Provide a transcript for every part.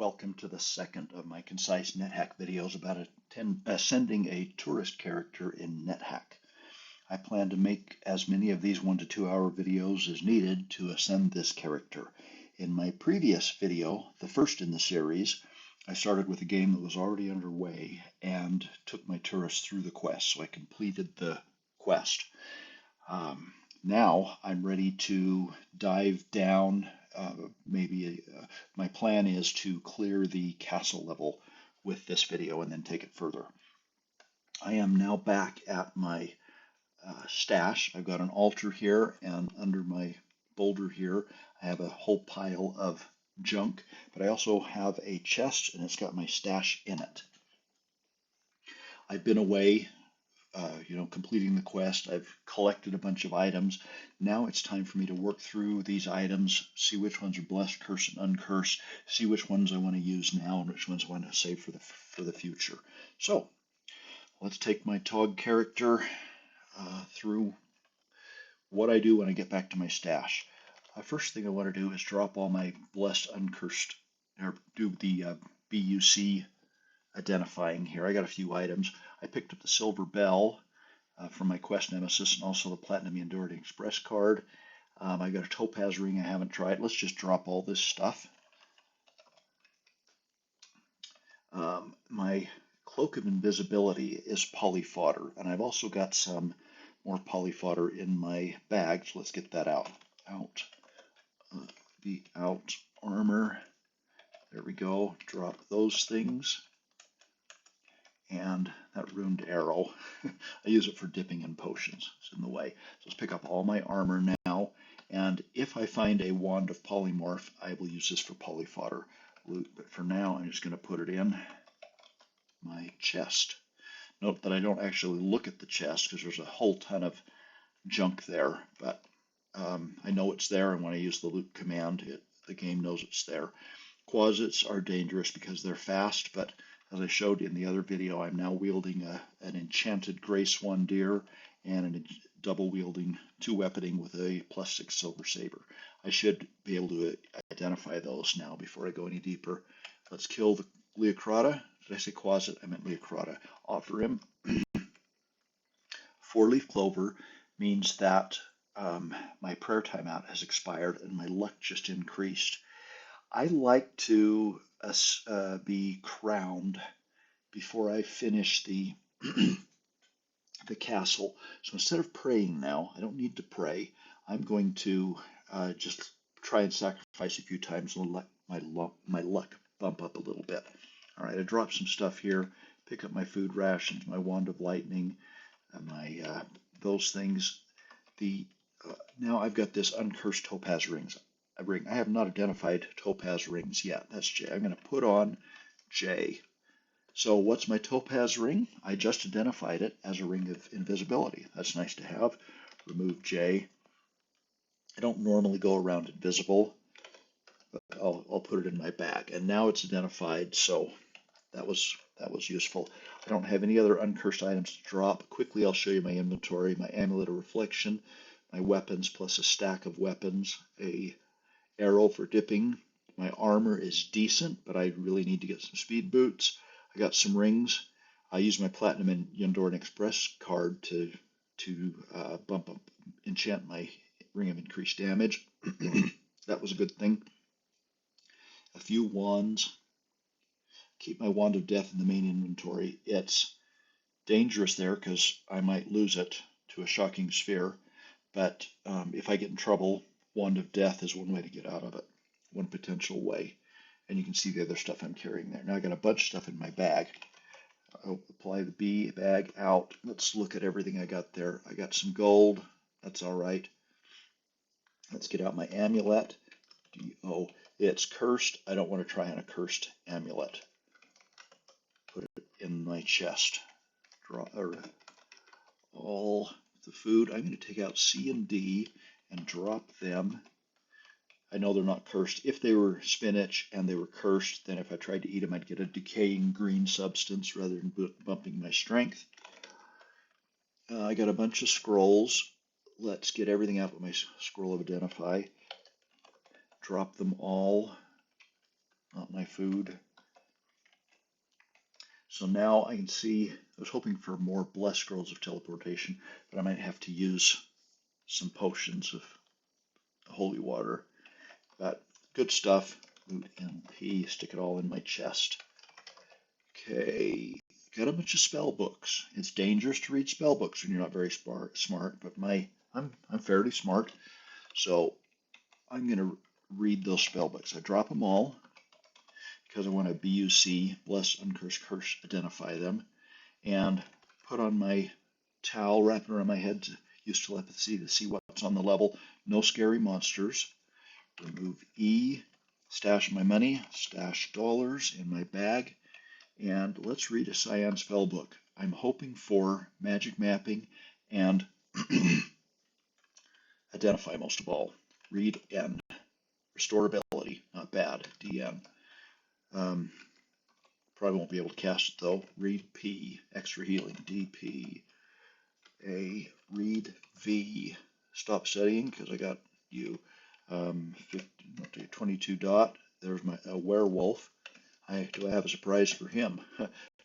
Welcome to the second of my Concise Nethack videos about ascending a tourist character in Nethack. I plan to make as many of these 1 to 2 hour videos as needed to ascend this character. In my previous video, the first in the series, I started with a game that was already underway and took my tourist through the quest, so I completed the quest. Now I'm ready to dive down. My plan is to clear the castle level with this video and then take it further. I am now back at my stash. I've got an altar here, and under my boulder here I have a whole pile of junk, but I also have a chest and it's got my stash in it. I've been away completing the quest. I've collected a bunch of items. Now it's time for me to work through these items, see which ones are blessed, cursed, and uncursed, see which ones I want to use now and which ones I want to save for the future. So let's take my Tog character through what I do when I get back to my stash. First thing I want to do is drop all my blessed, uncursed, or do the BUC identifying here. I got a few items. I picked up the silver bell from my quest nemesis, and also the platinum enduring express card. I got a topaz ring I haven't tried. Let's just drop all this stuff. My cloak of invisibility is polyfodder, and I've also got some more polyfodder in my bag, so let's get that out. The out armor. There we go. Drop those things. And that ruined arrow. I use it for dipping in potions. It's in the way. So let's pick up all my armor now. And if I find a wand of polymorph, I will use this for polyfodder loot. But for now, I'm just going to put it in my chest. Note that I don't actually look at the chest because there's a whole ton of junk there. But I know it's there, and when I use the loot command, the game knows it's there. Quasits are dangerous because they're fast, but as I showed in the other video, I'm now wielding an enchanted Gray Swan Deer and a double wielding 2-weaponing with a +6 silver saber. I should be able to identify those now before I go any deeper. Let's kill the Leocrata. Did I say Quasit? I meant Leocrata. Offer him 4-leaf clover means that my prayer timeout has expired and my luck just increased. I like to be crowned before I finish the the castle. So instead of praying now, I don't need to pray. I'm going to just try and sacrifice a few times and let my luck bump up a little bit. All right, I dropped some stuff here. Pick up my food rations, my wand of lightning, my those things. Now I've got this uncursed topaz ring. I have not identified topaz rings yet. That's J. I'm going to put on J. So what's my topaz ring? I just identified it as a ring of invisibility. That's nice to have. Remove J. I don't normally go around invisible, but I'll put it in my bag. And now it's identified, so that was useful. I don't have any other uncursed items to drop. Quickly, I'll show you my inventory. My amulet of reflection, my weapons plus a stack of weapons, a arrow for dipping. My armor is decent, but I really need to get some speed boots. I got some rings. I use my platinum and Yondoran Express card to enchant my ring of increased damage. That was a good thing. A few wands. Keep my wand of death in the main inventory. It's dangerous there because I might lose it to a shocking sphere, but if I get in trouble, wand of death is one way to get out of it, one potential way. And you can see the other stuff I'm carrying there. Now I got a bunch of stuff in my bag. I'll apply the B bag out. Let's look at everything I got there. I got some gold. That's all right. Let's get out my amulet. D-O. It's cursed. I don't want to try on a cursed amulet. Put it in my chest. Draw all the food. I'm going to take out C and D and drop them. I know they're not cursed. If they were spinach and they were cursed, then if I tried to eat them, I'd get a decaying green substance rather than bumping my strength. I got a bunch of scrolls. Let's get everything out with my scroll of identify. Drop them all. not my food. So now I can see, I was hoping for more blessed scrolls of teleportation, but I might have to use some potions of holy water. But good stuff. Loot MP, stick it all in my chest. Okay, got a bunch of spell books. It's dangerous to read spell books when you're not very smart, but I'm fairly smart, so I'm gonna read those spell books. I drop them all because I want to BUC, bless, uncurse, curse, identify them, and put on my towel, wrap it around my head to use telepathy to see what's on the level. No scary monsters. Remove E, stash my money, stash dollars in my bag, and let's read a Cyan spell book. I'm hoping for magic mapping and identify most of all. Read N. Restore ability, not bad, DN. Probably won't be able to cast it though. Read P, extra healing, DP. A, read V. Stop studying because I got you. 22 dot. There's my werewolf. Do I have a surprise for him?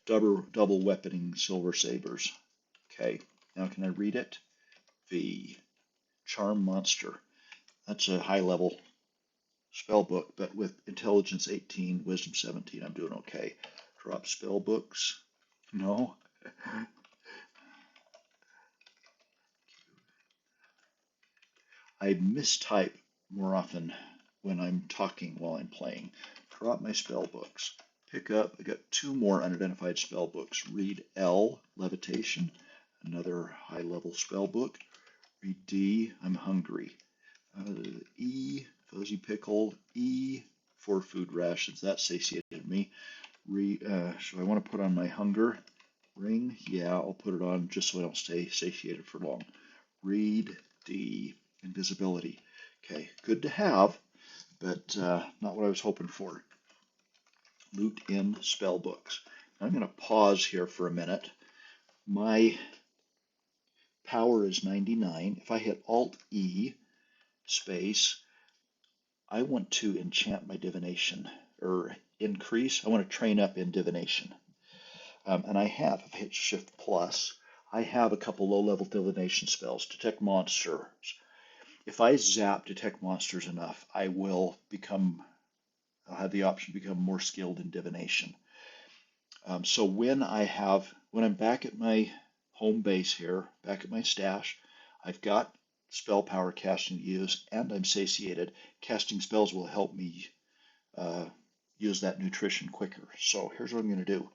double weaponing silver sabers. Okay, now can I read it? V. Charm monster. That's a high level spell book, but with intelligence 18, wisdom 17, I'm doing okay. Drop spell books. No. I mistype more often when I'm talking while I'm playing. Drop my spell books. Pick up, I got 2 more unidentified spell books. Read L, levitation, another high level spell book. Read D, I'm hungry. E, fuzzy pickle. E, for food rations. That satiated me. So I want to put on my hunger ring. Yeah, I'll put it on just so I don't stay satiated for long. Read D, invisibility. Okay, good to have, but not what I was hoping for. Loot in spell books. I'm going to pause here for a minute. My power is 99. If I hit Alt E space, I want to enchant my divination or increase. I want to train up in divination. And I have, if I hit Shift plus, I have a couple low-level divination spells. Detect monsters. If I zap detect monsters enough, I'll have the option to become more skilled in divination. So when I'm back at my home base here, back at my stash, I've got spell power casting to use, and I'm satiated. Casting spells will help me use that nutrition quicker. So here's what I'm going to do.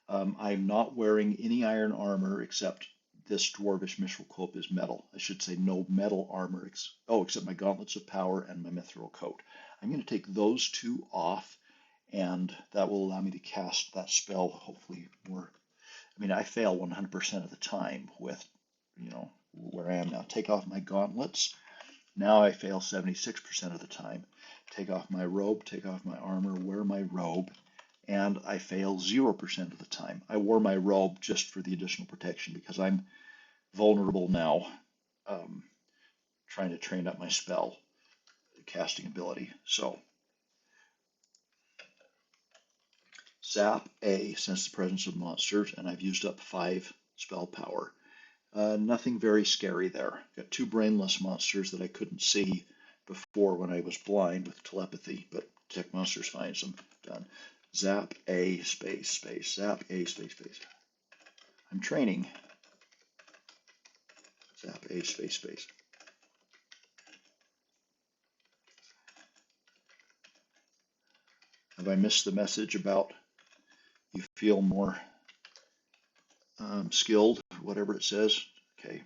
I'm not wearing any iron armor except this dwarvish mithril cloak is metal. I should say no metal armor, except my gauntlets of power and my mithril coat. I'm going to take those 2 off, and that will allow me to cast that spell hopefully more. I mean, I fail 100% of the time with, where I am now. Take off my gauntlets. Now I fail 76% of the time. Take off my robe, take off my armor, wear my robe, and I fail 0% of the time. I wore my robe just for the additional protection because I'm vulnerable now, trying to train up my spell casting ability. So, Zap A, sense the presence of monsters, and I've used up 5 spell power. Nothing very scary there. Got 2 brainless monsters that I couldn't see before when I was blind with telepathy, but detect monsters finds them. Done. Zap A space space. Zap A space space. I'm training. Zap A space space. Have I missed the message about you feel more skilled, whatever it says? Okay.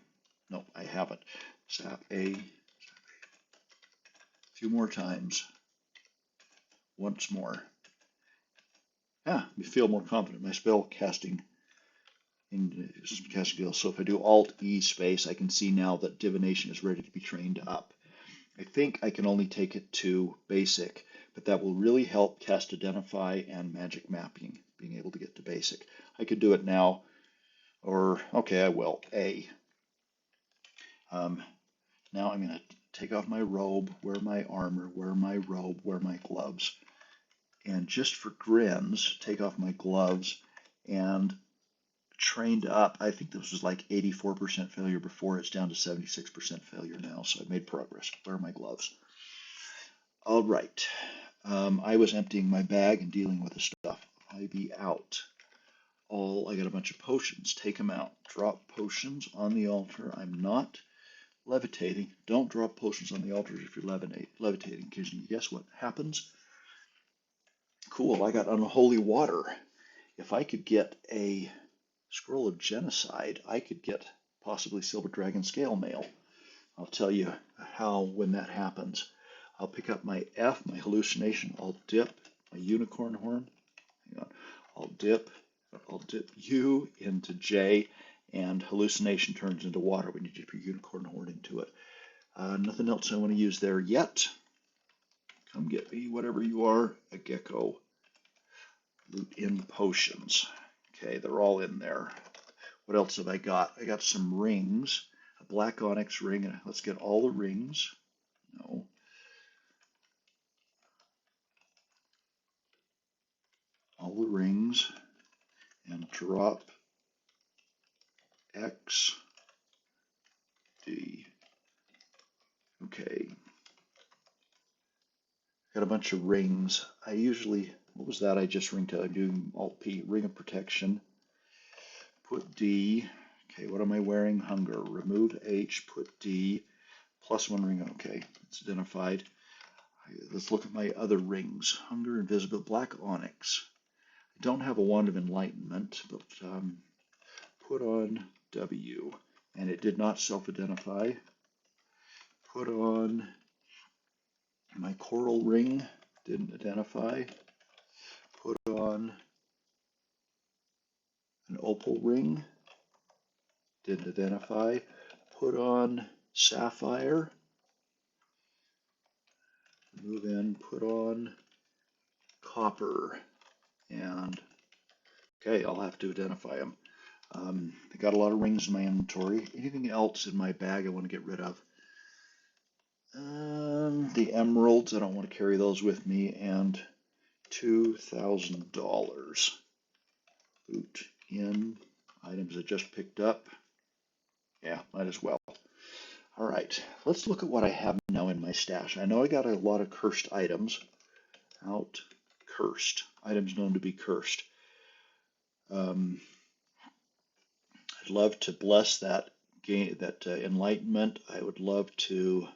No, I haven't. Zap A. A few more times. Once more. Yeah, you feel more confident. My spell casting in casting skill. So if I do Alt E space, I can see now that divination is ready to be trained up. I think I can only take it to basic, but that will really help cast identify and magic mapping, being able to get to basic. I could do it now, or okay, I will. A. Now I'm going to take off my robe, wear my armor, wear my robe, wear my gloves. and just for grins, take off my gloves and trained up. I think this was like 84% failure before. It's down to 76% failure now, so I made progress. Where are my gloves? All right. I was emptying my bag and dealing with the stuff. I be out. I got a bunch of potions. Take them out. Drop potions on the altar. I'm not levitating. Don't drop potions on the altar if you're levitating, because you guess what happens? Cool, I got unholy water. If I could get a scroll of genocide, I could get possibly silver dragon scale mail. I'll tell you how when that happens. I'll pick up my F, my hallucination. I'll dip my unicorn horn. Hang on. I'll dip U into J, and hallucination turns into water when you dip your unicorn horn into it. Nothing else I want to use there yet. Come get me, whatever you are, a gecko. Loot in potions. Okay, they're all in there. What else have I got? I got some rings, a black onyx ring, and let's get all the rings. No. All the rings, and drop X, D. Okay. Got a bunch of rings. I usually, what was that I just ringed to? I'm doing Alt P, ring of protection. Put D. Okay, what am I wearing? Hunger. Remove H, put D, +1 ring. Okay, it's identified. Let's look at my other rings. Hunger, invisible, black onyx. I don't have a wand of enlightenment, but put on W. And it did not self-identify. Put on my coral ring, didn't identify. Put on an opal ring, didn't identify. Put on sapphire, move in, put on copper, and okay, I'll have to identify them. I got a lot of rings in my inventory. Anything else in my bag I want to get rid of? The emeralds, I don't want to carry those with me, and $2,000. Loot in items I just picked up. Yeah, might as well. All right, let's look at what I have now in my stash. I know I got a lot of cursed items. Out, cursed. Items known to be cursed. I'd love to bless that enlightenment. I would love to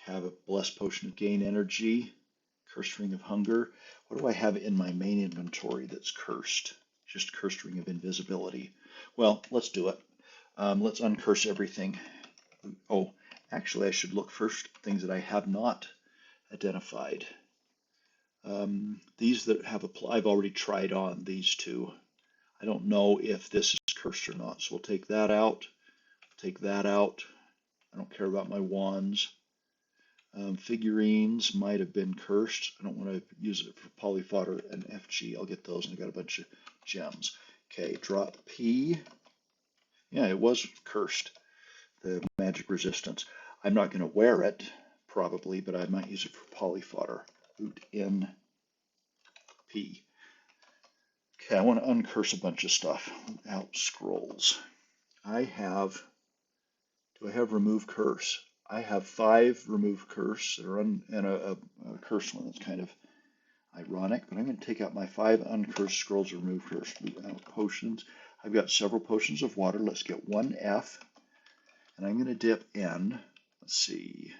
have a blessed potion of gain energy. Cursed ring of hunger. What do I have in my main inventory that's cursed? Just cursed ring of invisibility. Well, let's do it. Let's uncurse everything. Oh, actually, I should look first things that I have not identified. These that have applied, I've already tried on these two. I don't know if this is cursed or not, so we'll take that out. Take that out. I don't care about my wands. Figurines might have been cursed. I don't want to use it for polyfodder and FG. I'll get those, and I got a bunch of gems. Okay, drop P. Yeah, it was cursed. The magic resistance. I'm not going to wear it, probably, but I might use it for polyfodder. Root in P. Okay, I want to uncurse a bunch of stuff. Out scrolls. Do I have remove curse? I have 5 remove curse that are and a curse one that's kind of ironic, but I'm going to take out my 5 uncursed scrolls of remove curse. Out potions. I've got several potions of water. Let's get 1 F, and I'm going to dip N. Let's see.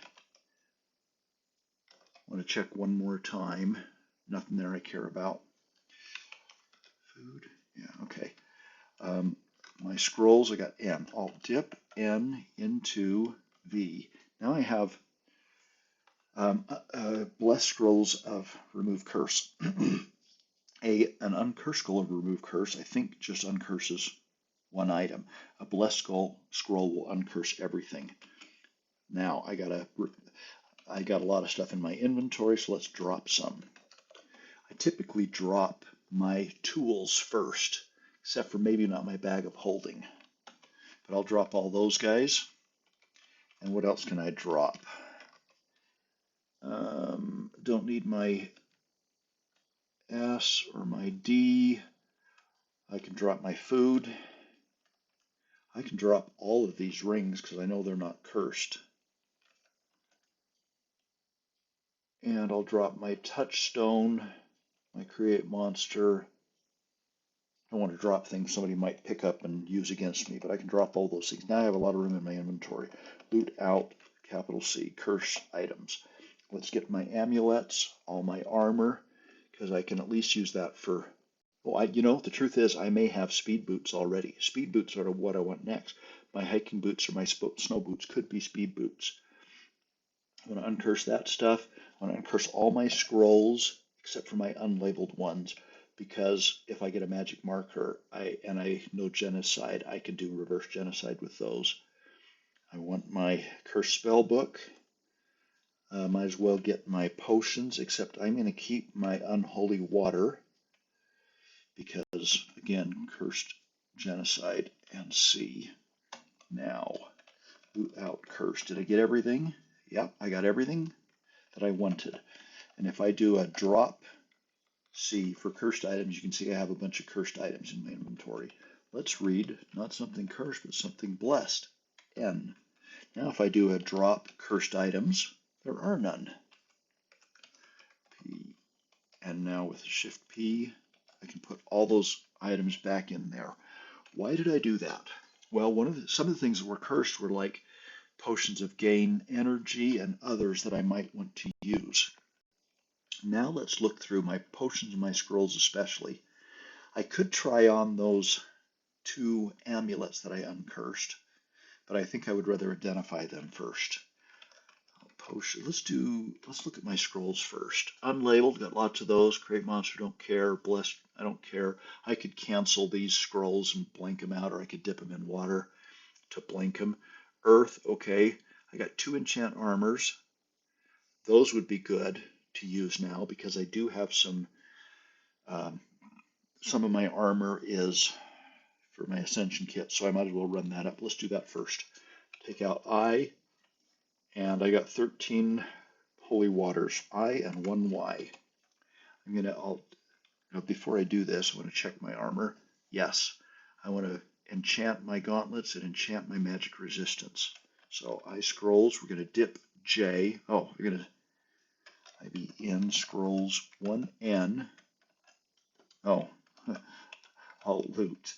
I want to check one more time. Nothing there I care about. Food. Yeah, okay. My scrolls, I got N. I'll dip N into V. Now I have blessed scrolls of remove curse. An uncursed scroll of remove curse, I think, just uncurses 1 item. A blessed scroll will uncurse everything. Now I got a lot of stuff in my inventory, so let's drop some. I typically drop my tools first, except for maybe not my bag of holding. But I'll drop all those guys. And what else can I drop? Don't need my S or my D. I can drop my food. I can drop all of these rings because I know they're not cursed. And I'll drop my touchstone, my create monster. I don't want to drop things somebody might pick up and use against me, but I can drop all those things. Now I have a lot of room in my inventory. Loot out, capital C, curse items. Let's get my amulets, all my armor, because I can at least use that for, oh, the truth is I may have speed boots already. Speed boots are what I want next. My hiking boots or my snow boots could be speed boots. I'm going to uncurse that stuff. I'm going to uncurse all my scrolls except for my unlabeled ones, because if I get a magic marker and I know genocide, I can do reverse genocide with those. I want my curse spell book. Might as well get my potions, except I'm going to keep my unholy water because, again, cursed genocide and C. Now, boot out curse. Did I get everything? Yep, I got everything that I wanted. And if I do a drop C for cursed items, you can see I have a bunch of cursed items in my inventory. Let's read, not something cursed, but something blessed. N. Now if I do a drop cursed items, there are none. P. And now with Shift P, I can put all those items back in there. Why did I do that? Well, some of the things that were cursed were like potions of gain energy and others that I might want to use. Now let's look through my potions and my scrolls especially. I could try on those 2 amulets that I uncursed, but I think I would rather identify them first. Let's look at my scrolls first. Unlabeled, got lots of those. Create monster, don't care. Blessed, I don't care. I could cancel these scrolls and blank them out, or I could dip them in water to blank them. Earth, okay. I got 2 enchant armors. Those would be good to use now because I do have some of my armor is for my ascension kit, so I might as well run that up. Let's do that first. Take out I, and I got 13 holy waters, I and 1 Y. Before I do this, I want to check my armor. Yes, I want to enchant my gauntlets and enchant my magic resistance. So I scrolls, we're going to dip J. Oh, we're going to maybe N scrolls 1N. Oh, I'll loot.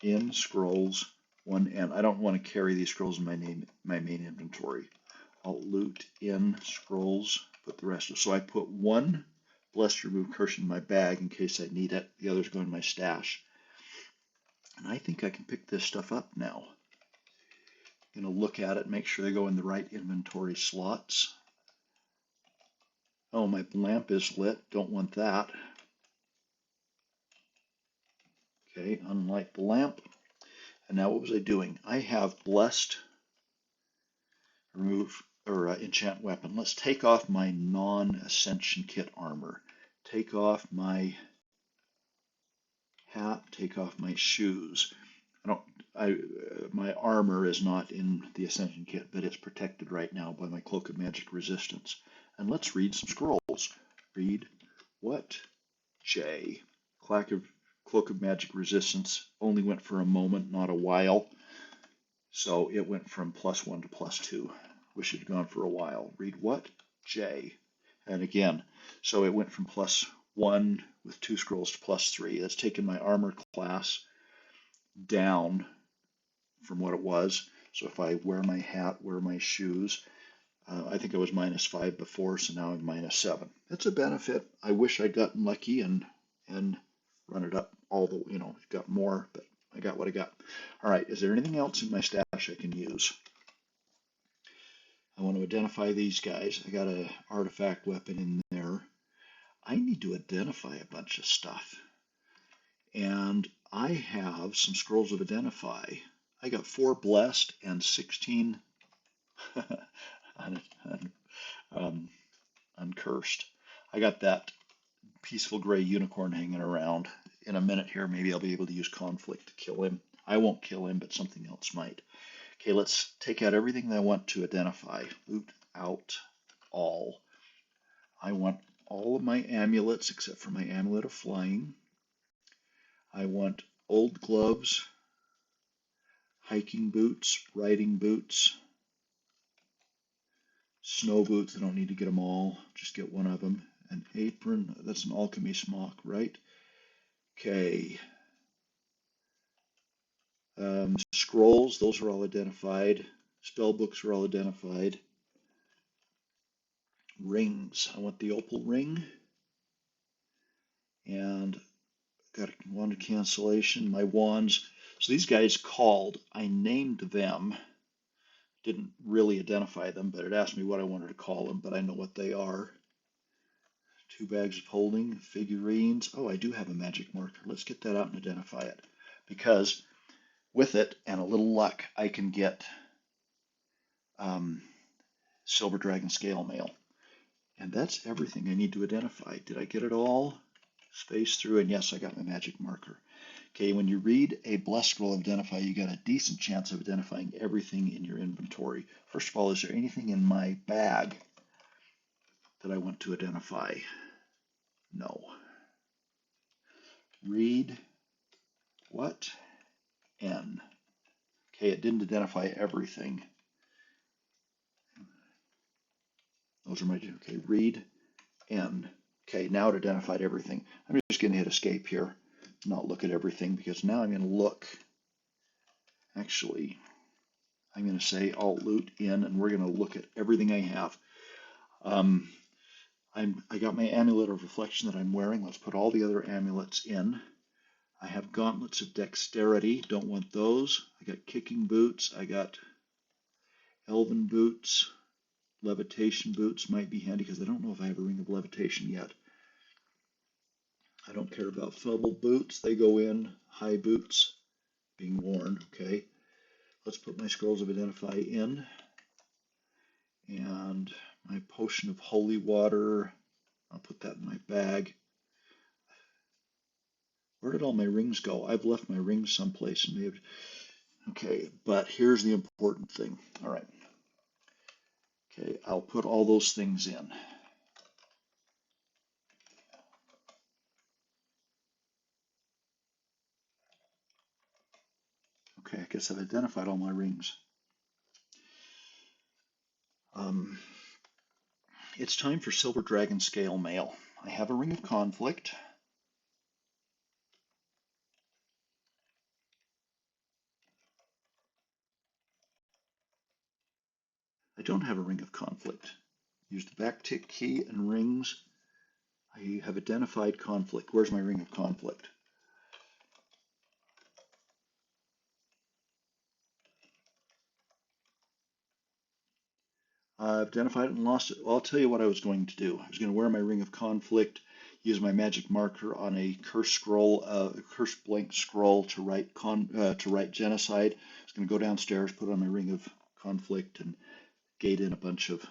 In scrolls 1N. I don't want to carry these scrolls in my main inventory. I'll loot in scrolls, put the rest of. So I put 1 blessed remove curse in my bag in case I need it. The others go in my stash. And I think I can pick this stuff up now. I'm going to look at it, make sure they go in the right inventory slots. Oh, my lamp is lit. Don't want that. Okay, unlight the lamp. And now what was I doing? I have blessed remove or enchant weapon. Let's take off my non-ascension kit armor. Take off my hat, take off my shoes. My armor is not in the ascension kit, but it's protected right now by my cloak of magic resistance. And let's read some scrolls. Read what? J. Cloak of magic resistance only went for a moment, not a while. So it went from +1 to +2. Wish it had gone for a while. Read what? J. And again, so it went from +1 with 2 scrolls to +3. That's taken my armor class down from what it was. So if I wear my hat, wear my shoes, I think I was -5 before, so now I'm -7. That's a benefit. I wish I'd gotten lucky and run it up all the, got more, but I got what I got. All right, is there anything else in my stash I can use? I want to identify these guys. I got an artifact weapon in there. I need to identify a bunch of stuff. And I have some scrolls of identify. I got 4 blessed and 16 uncursed. I got that peaceful gray unicorn hanging around. In a minute here, maybe I'll be able to use conflict to kill him. I won't kill him, but something else might. Okay, let's take out everything that I want to identify. Loot out all. I want all of my amulets except for my amulet of flying. I want old gloves, hiking boots, riding boots, snow boots. I don't need to get them all, just get one of them. An apron, that's an alchemy smock, right? Okay. Scrolls, those are all identified. Spell books are all identified. Rings, I want the opal ring. And got a wand of cancellation, my wands. So these guys called, I named them. Didn't really identify them, but it asked me what I wanted to call them, but I know what they are. 2 bags of holding, figurines. Oh, I do have a magic marker. Let's get that out and identify it. Because with it and a little luck, I can get Silver Dragon Scale Mail. And that's everything I need to identify. Did I get it all? Space through, and yes, I got my magic marker. Okay, when you read a blessed scroll of identify, you got a decent chance of identifying everything in your inventory. First of all, is there anything in my bag that I want to identify? No. Read what? N. Okay, it didn't identify everything. Those are my, okay, read N. Okay, now it identified everything. I'm just going to hit escape here, not look at everything, because now I'm going to look. Actually, I'm going to say Alt Loot in, and we're going to look at everything I have. I got my amulet of reflection that I'm wearing. Let's put all the other amulets in. I have gauntlets of dexterity. Don't want those. I got kicking boots. I got elven boots. Levitation boots might be handy because I don't know if I have a ring of levitation yet. I don't care about fubble boots. They go in. High boots being worn. Okay. Let's put my scrolls of identify in. And my potion of holy water. I'll put that in my bag. Where did all my rings go? I've left my rings someplace and maybe. Okay, but here's the important thing. All right. Okay, I'll put all those things in. Okay, I guess I've identified all my rings. It's time for Silver Dragon Scale Mail. I have a ring of conflict. I don't have a ring of conflict. Use the backtick key and rings. I have identified conflict. Where's my ring of conflict? I've identified it and lost it. Well, I'll tell you what I was going to do. I was going to wear my ring of conflict, use my magic marker on a cursed scroll, cursed blank scroll to write genocide. I was going to go downstairs, put on my ring of conflict, and gate in a bunch of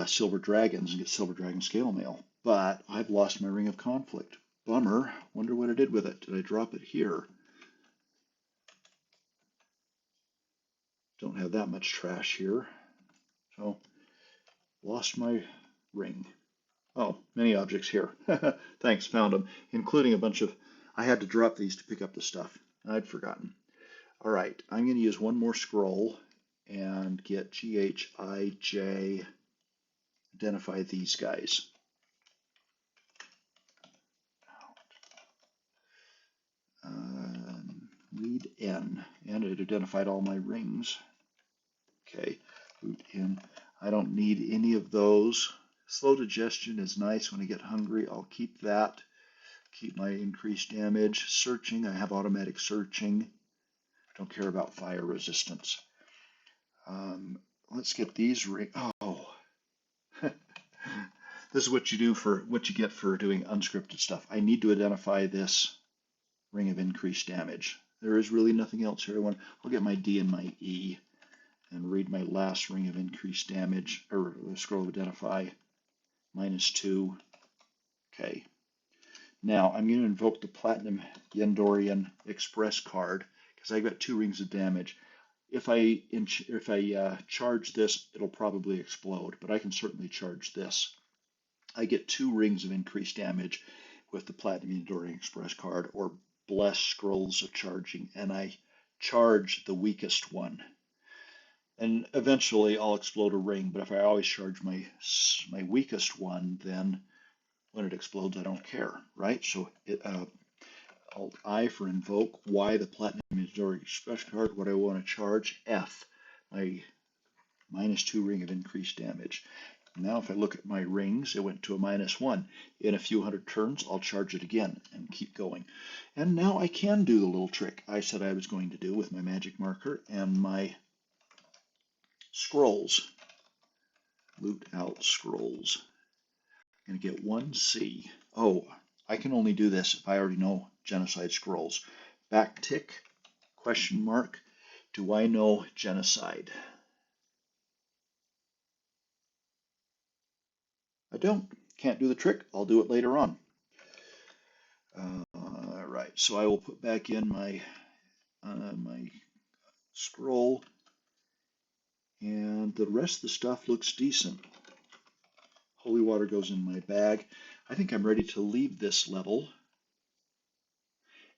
silver dragons and get silver dragon scale mail. But I've lost my ring of conflict. Bummer. Wonder what I did with it. Did I drop it here? Don't have that much trash here. So, lost my ring. Oh, many objects here. Thanks, found them, including a bunch of. I had to drop these to pick up the stuff. I'd forgotten. All right, I'm going to use one more scroll and get GHIJ. Identify these guys. Read N, and it identified all my rings. Okay, root in. I don't need any of those. Slow digestion is nice when I get hungry. I'll keep that. Keep my increased damage. Searching, I have automatic searching. Don't care about fire resistance. Let's get these rings. Oh, this is what you do for what you get for doing unscripted stuff. I need to identify this ring of increased damage. There is really nothing else here. I'll get my D and my E and read my last ring of increased damage, or scroll of identify, -2. Okay. Now I'm going to invoke the Platinum Yendorian Express card because I've got 2 rings of damage. If I charge this, it'll probably explode, but I can certainly charge this. I get 2 rings of increased damage with the Platinum Enduring Express card, or Bless Scrolls of Charging, and I charge the weakest one. And eventually I'll explode a ring, but if I always charge my weakest one, then when it explodes, I don't care, right? So Alt I for invoke, Y the Platinum Enduring Express card, what I want to charge, F, my -2 ring of increased damage. Now if I look at my rings, it went to a -1. In a few hundred turns, I'll charge it again and keep going. And now I can do the little trick I said I was going to do with my magic marker and my scrolls. Loot out scrolls. I'm going to get 1 C. Oh, I can only do this if I already know genocide scrolls. Back tick, question mark, do I know genocide? I don't. Can't do the trick. I'll do it later on. All right, so I will put back in my scroll, and the rest of the stuff looks decent. Holy water goes in my bag. I think I'm ready to leave this level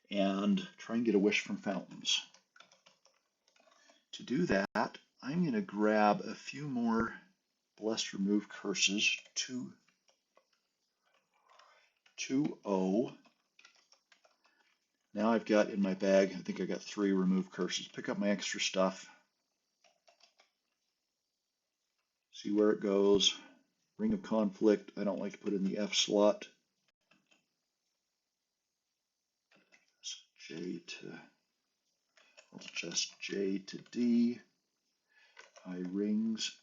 and try and get a wish from fountains. To do that, I'm going to grab a few more Blessed Remove Curses, 2-0. Now I've got in my bag, I think I got 3 Remove Curses. Pick up my extra stuff. See where it goes. Ring of Conflict, I don't like to put in the F slot. I'll adjust J to D. I rings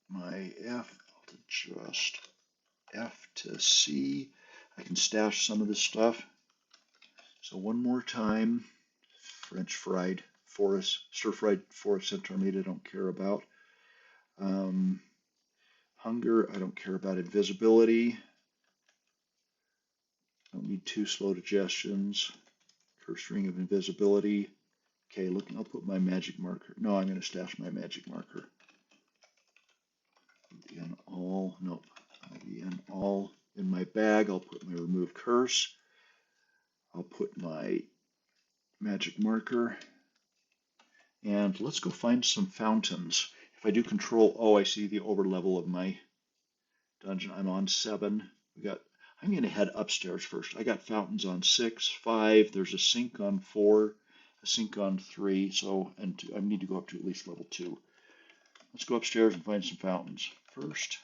my F, I'll adjust F to C. I can stash some of this stuff. So one more time, French fried forest, stir-fried forest centaur meat I don't care about. Hunger, I don't care about. Invisibility, I don't need 2 slow digestions. Curse ring of invisibility. Okay, look, I'll put my magic marker. No, I'm going to stash my magic marker. In all, nope. In all in my bag, I'll put my remove curse. I'll put my magic marker. And let's go find some fountains. If I do Control O, I see the over level of my dungeon. I'm on 7. I'm going to head upstairs first. I got fountains on 6, 5. There's a sink on 4, a sink on 3. And I need to go up to at least level 2. Let's go upstairs and find some fountains first.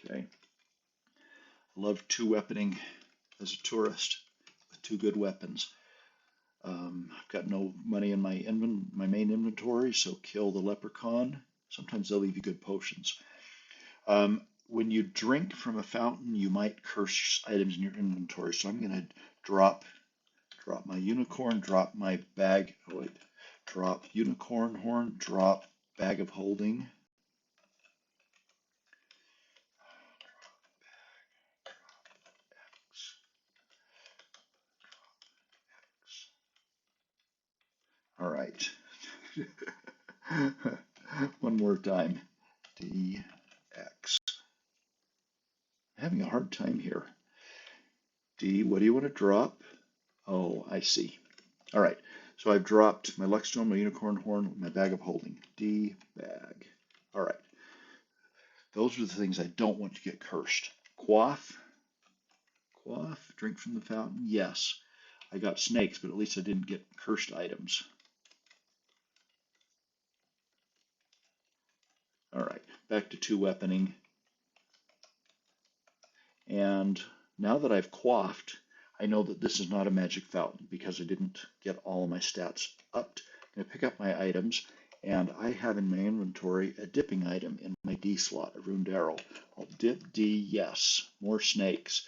Okay. I love 2 weaponing as a tourist with 2 good weapons. I've got no money in my main inventory, so kill the leprechaun. Sometimes they'll leave you good potions. When you drink from a fountain, you might curse items in your inventory. So I'm going to drop my unicorn, drop my bag. Oh wait, drop unicorn horn, drop bag of holding. All right. One more time. DX. I'm having a hard time here. D, what do you want to drop? Oh, I see. All right. So I've dropped my Luckstone, my unicorn horn, my bag of holding. D, bag. All right. Those are the things I don't want to get cursed. Quaff. Quaff. Drink from the fountain. Yes. I got snakes, but at least I didn't get cursed items. All right, back to 2 weaponing. And now that I've quaffed, I know that this is not a magic fountain because I didn't get all of my stats upped. I'm going to pick up my items, and I have in my inventory a dipping item in my D slot, a ruined arrow. I'll dip D, yes. More snakes.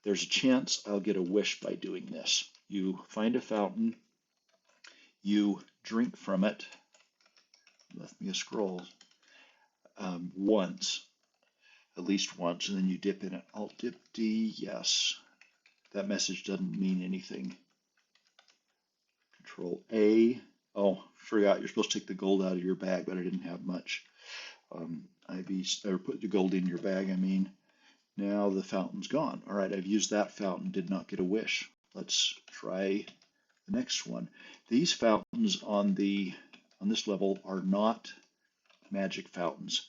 There's a chance I'll get a wish by doing this. You find a fountain, you drink from it. Left me a scroll. Once, at least once, and then you dip in it. Alt dip D, yes. That message doesn't mean anything. Control A, Oh, forgot, you're supposed to take the gold out of your bag, but I didn't have much. Or put the gold in your bag, I mean. Now the fountain's gone. All right, I've used that fountain, did not get a wish. Let's try the next one. These fountains on this level are not magic fountains,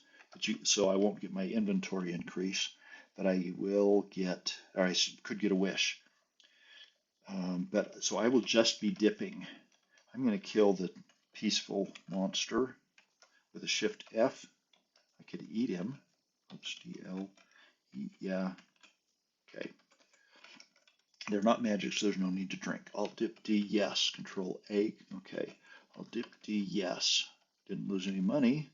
so I won't get my inventory increase, but I will get, or I could get a wish. But so I will just be dipping. I'm going to kill the peaceful monster with a Shift F. I could eat him. Oops, DL. Yeah. Okay. They're not magic, so there's no need to drink. Alt dip D, yes. Control A. Okay. Alt dip D, yes. Didn't lose any money.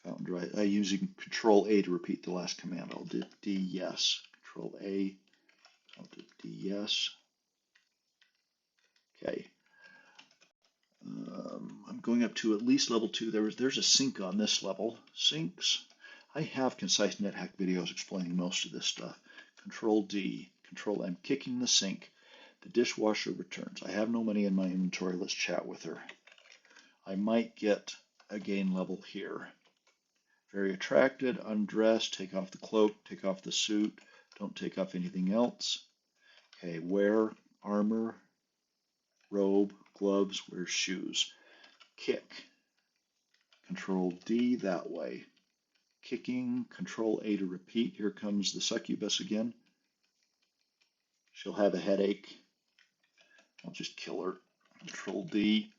Fountain dry. I'm using Control A to repeat the last command. Alt dip D, yes. Control A. Alt dip D, yes. Okay. I'm going up to at least level 2. There's a sink on this level. Sinks. I have Concise Nethack videos explaining most of this stuff. Control D. Control M. Kicking the sink. The dishwasher returns. I have no money in my inventory. Let's chat with her. I might get a gain level here. Very attracted. Undressed. Take off the cloak. Take off the suit. Don't take off anything else. Okay. Wear armor. Robe. Gloves. Wear shoes. Kick. Control D that way. Kicking. Control A to repeat. Here comes the succubus again. She'll have a headache. I'll just kill her. Control D.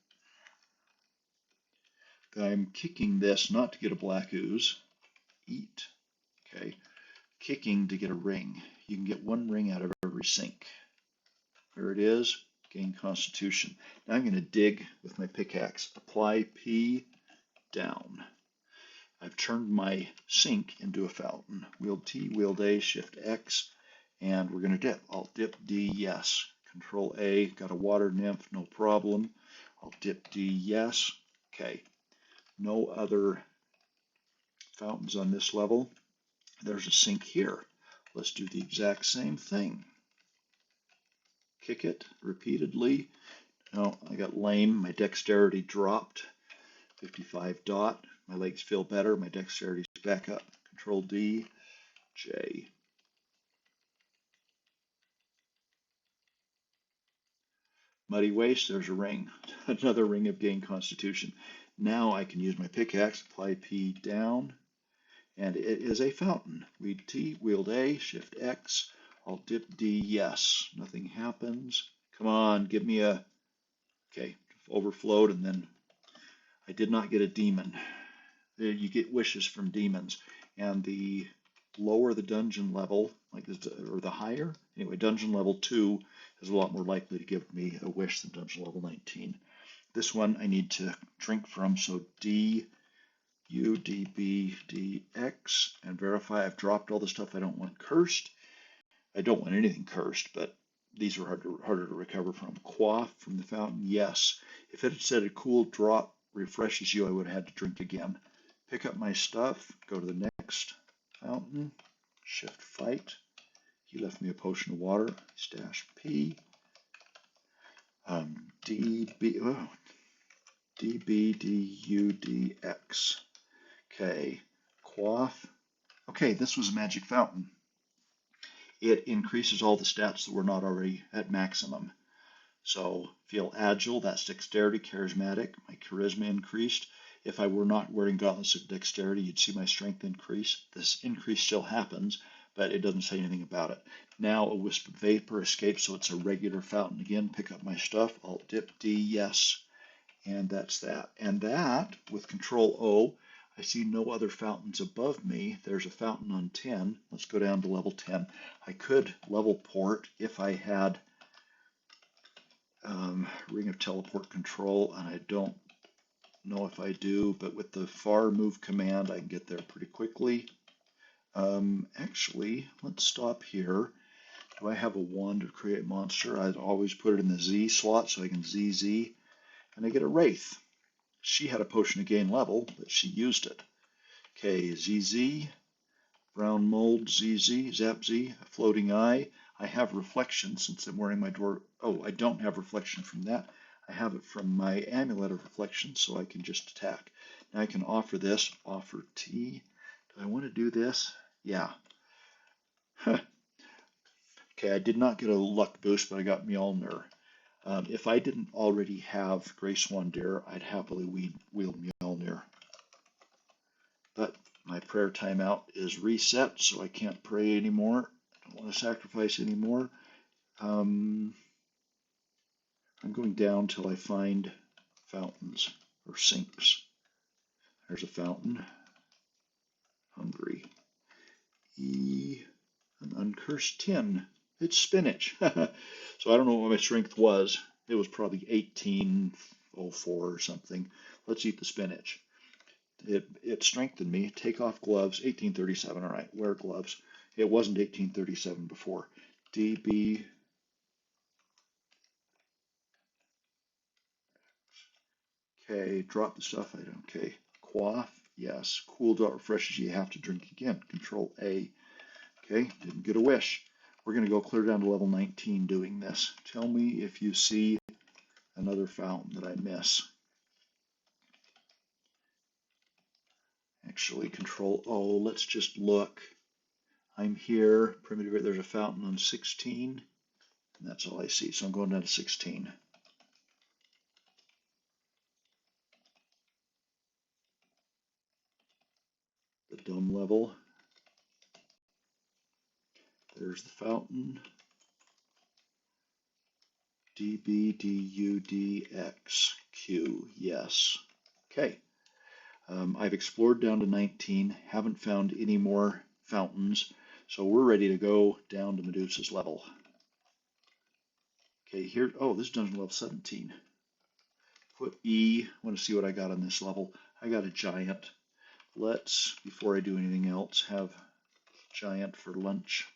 I'm kicking this not to get a black ooze. Eat. Okay. Kicking to get a ring. You can get 1 ring out of every sink. There it is. Gain Constitution. Now I'm going to dig with my pickaxe. Apply P down. I've turned my sink into a fountain. Wield T, Wield A, Shift X, and we're going to dip. Alt dip D, yes. Control A, got a water nymph, no problem. Alt dip D, yes. Okay. No other fountains on this level. There's a sink here. Let's do the exact same thing. Kick it repeatedly. No, I got lame. My dexterity dropped. 55 dot. My legs feel better. My dexterity's back up. Control D, J. Muddy waste, there's a ring. Another ring of gain Constitution. Now I can use my pickaxe, apply P down, and it is a fountain. Wield T, Wield A, Shift X, Alt dip D, yes. Nothing happens. Come on, give me a... Okay, overflowed, and then I did not get a demon. You get wishes from demons, and the lower the dungeon level, like this, or the higher, anyway, dungeon level 2 is a lot more likely to give me a wish than dungeon level 19. This one I need to drink from, so D, U, D, B, D, X, and verify I've dropped all the stuff I don't want cursed. I don't want anything cursed, but these are harder to recover from. Quaff from the fountain, yes. If it had said a cool drop refreshes you, I would have had to drink again. Pick up my stuff, go to the next fountain, Shift Fight. He left me a potion of water, stash P. D, B, oh, D, B, D, U, D, X. Okay, quaff. Okay, this was a magic fountain. It increases all the stats that were not already at maximum. So feel agile, that's dexterity, charismatic. My charisma increased. If I were not wearing gauntlets of dexterity, you'd see my strength increase. This increase still happens, but it doesn't say anything about it. Now a wisp of vapor escapes, so it's a regular fountain again. Pick up my stuff, Alt dip D, yes. And that's that. And that, with Control O, I see no other fountains above me. There's a fountain on 10. Let's go down to level 10. I could level port if I had Ring of Teleport Control, and I don't know if I do, but with the far move command, I can get there pretty quickly. Actually, let's stop here. Do I have a wand to create monster? I'd always put it in the Z slot so I can ZZ, and I get a Wraith. She had a potion to gain level, but she used it. Okay, ZZ, brown mold, ZZ, Zap Z, a floating eye. I have reflection since I'm wearing my door. Oh, I don't have reflection from that. I have it from my amulet of reflection, so I can just attack. Now I can offer this, offer T. Do I want to do this? Yeah. Huh. Okay, I did not get a luck boost, but I got Mjolnir. If I didn't already have Grey Swan Dare, I'd happily wield Mjolnir. But my prayer timeout is reset, so I can't pray anymore. I don't want to sacrifice anymore. I'm going down till I find fountains or sinks. There's a fountain. Hungry. E. An uncursed tin. It's spinach. So I don't know what my strength was. It was probably 1804 or something. Let's eat the spinach. It strengthened me. Take off gloves. 1837. All right, wear gloves. It wasn't 1837 before. DB. Okay, drop the stuff item. Okay, quaff. Yes. Cool dot refreshes you. Have to drink again. Control A. Okay, didn't get a wish. We're going to go clear down to level 19 doing this. Tell me if you see another fountain that I miss. Actually, Control O. Let's just look. I'm here. Primitive. There's a fountain on 16. And that's all I see. So I'm going down to 16. The dome level. There's the fountain. DBDUDXQ. Yes. Okay. I've explored down to 19. Haven't found any more fountains. So we're ready to go down to Medusa's level. Okay, here. Oh, this is dungeon level 17. Put E. I want to see what I got on this level. I got a giant. Let's, before I do anything else, have giant for lunch.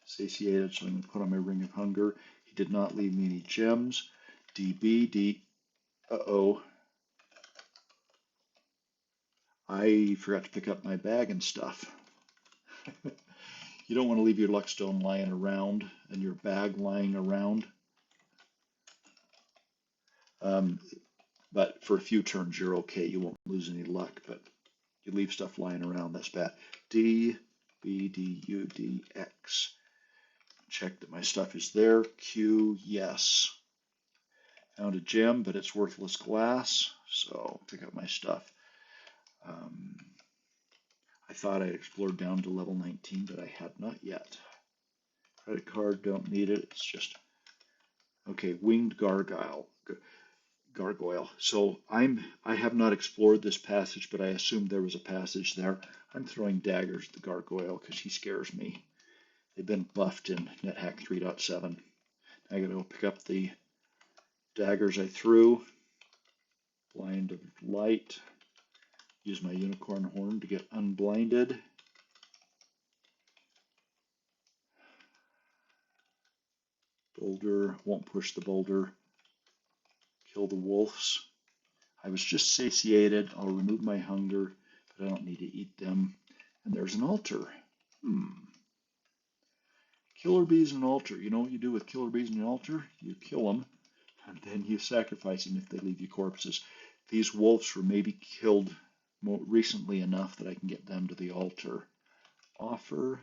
Satiated, so I'm going to put on my ring of hunger. He did not leave me any gems. DB. Uh-oh. I forgot to pick up my bag and stuff. You don't want to leave your luckstone lying around and your bag lying around. But for a few turns, you're okay. You won't lose any luck, but you leave stuff lying around, that's bad. D, B, D, U, D, X. Check that my stuff is there. Q, yes. Found a gem, but it's worthless glass, so pick up my stuff. I thought I explored down to level 19, but I had not yet. Credit card, don't need it. It's just, okay, winged gargoyle. So I have not explored this passage, but I assumed there was a passage there. I'm throwing daggers at the gargoyle because he scares me. They've been buffed in NetHack 3.7. I gotta go pick up the daggers I threw. Blind of light. Use my unicorn horn to get unblinded. Boulder, won't push the boulder. Kill the wolves. I was just satiated. I'll remove my hunger, but I don't need to eat them. And there's an altar. Killer bees and an altar. You know what you do with killer bees and an altar? You kill them, and then you sacrifice them if they leave you corpses. These wolves were maybe killed more recently enough that I can get them to the altar. Offer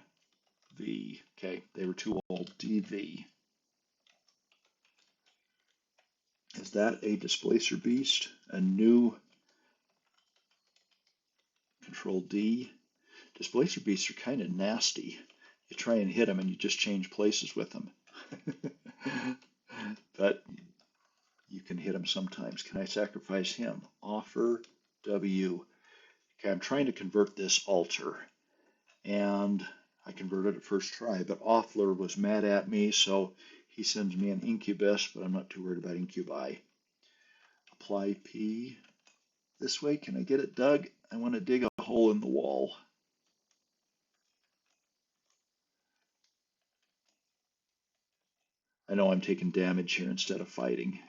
V. Okay, they were too old. DV. Is that a displacer beast? A new Control D. Displacer beasts are kind of nasty. You try and hit them and you just change places with them. But you can hit him sometimes. Can I sacrifice him? Offer W. Okay, I'm trying to convert this altar. And I converted it first try, but Offler was mad at me, so he sends me an incubus, but I'm not too worried about incubi. Apply P. This way, can I get it dug? I want to dig a hole in the wall. I know I'm taking damage here instead of fighting.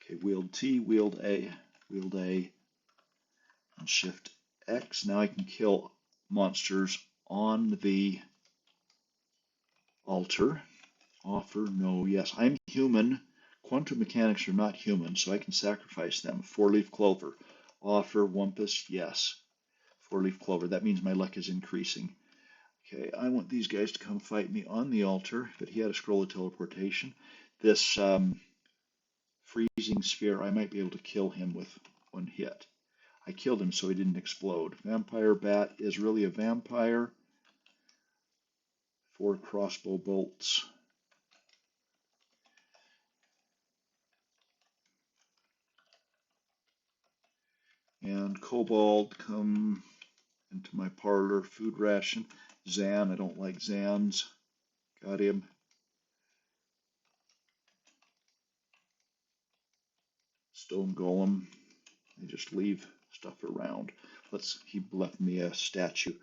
Okay, wield T, wield A, and shift X. Now I can kill monsters on the altar. Offer, no, yes. I'm human. Quantum mechanics are not human, so I can sacrifice them. Four-leaf clover. Offer, Wumpus, yes. Four-leaf clover. That means my luck is increasing. Okay, I want these guys to come fight me on the altar, but he had a scroll of teleportation. This freezing sphere, I might be able to kill him with one hit. I killed him so he didn't explode. Vampire bat is really a vampire. 4 crossbow bolts. And kobold, come into my parlor. Food ration. Zan, I don't like Zans. Got him. Stone golem. I just leave stuff around. He left me a statue.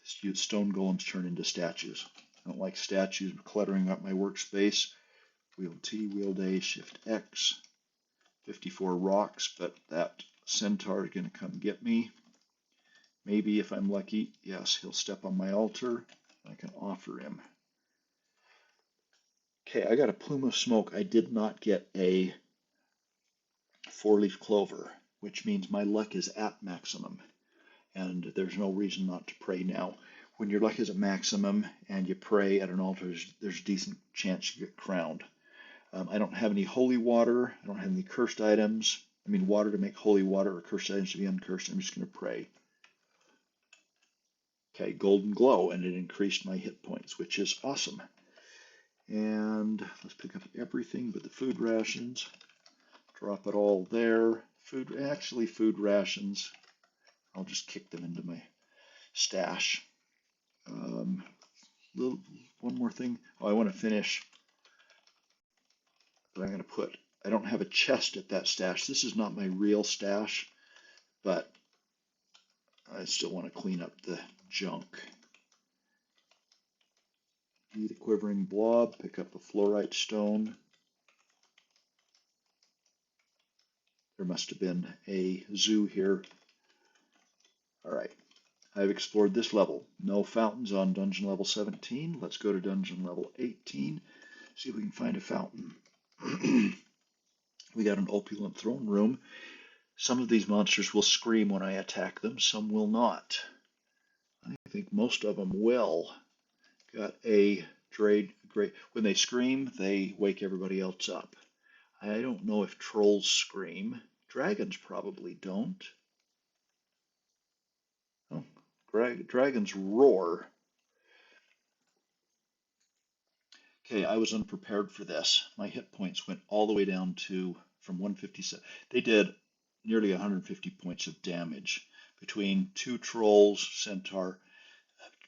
Stone golems turn into statues. I don't like statues cluttering up my workspace. Wield T, wield A, shift X. 54 rocks, but that centaur is going to come get me. Maybe if I'm lucky, yes, he'll step on my altar. I can offer him. Okay, I got a plume of smoke. I did not get a four-leaf clover, which means my luck is at maximum. And there's no reason not to pray now. When your luck is at maximum and you pray at an altar, there's a decent chance you get crowned. I don't have any holy water. I don't have any cursed items. I mean, water to make holy water or cursed items to be uncursed. I'm just going to pray. Okay, golden glow, and it increased my hit points, which is awesome. And let's pick up everything but the food rations. Drop it all there. Food rations. I'll just kick them into my stash. One more thing. Oh, I want to finish. But I'm going to put. I don't have a chest at that stash. This is not my real stash, but I still want to clean up the junk. Eat a quivering blob. Pick up a fluorite stone. There must have been a zoo here. All right. I've explored this level. No fountains on dungeon level 17. Let's go to dungeon level 18. See if we can find a fountain. We got an opulent throne room. Some of these monsters will scream when I attack them. Some will not. I think most of them will. Got a great. When they scream, they wake everybody else up. I don't know if trolls scream. Dragons probably don't. Oh, dragons roar. Okay, I was unprepared for this. My hit points went all the way down to from 157. They did nearly 150 points of damage between 2 trolls, centaur,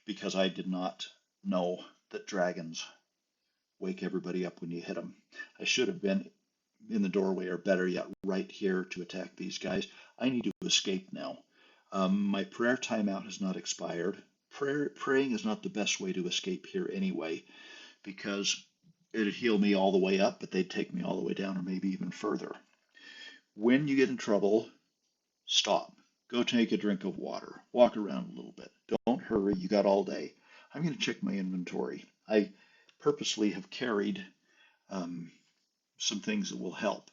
because I did not know that dragons wake everybody up when you hit them. I should have been in the doorway, or better yet, right here to attack these guys. I need to escape now. My prayer timeout has not expired. Praying is not the best way to escape here anyway, because it'd heal me all the way up, but they'd take me all the way down, or maybe even further. When you get in trouble, stop. Go take a drink of water. Walk around a little bit. Don't hurry. You got all day. I'm going to check my inventory. I purposely have carried some things that will help.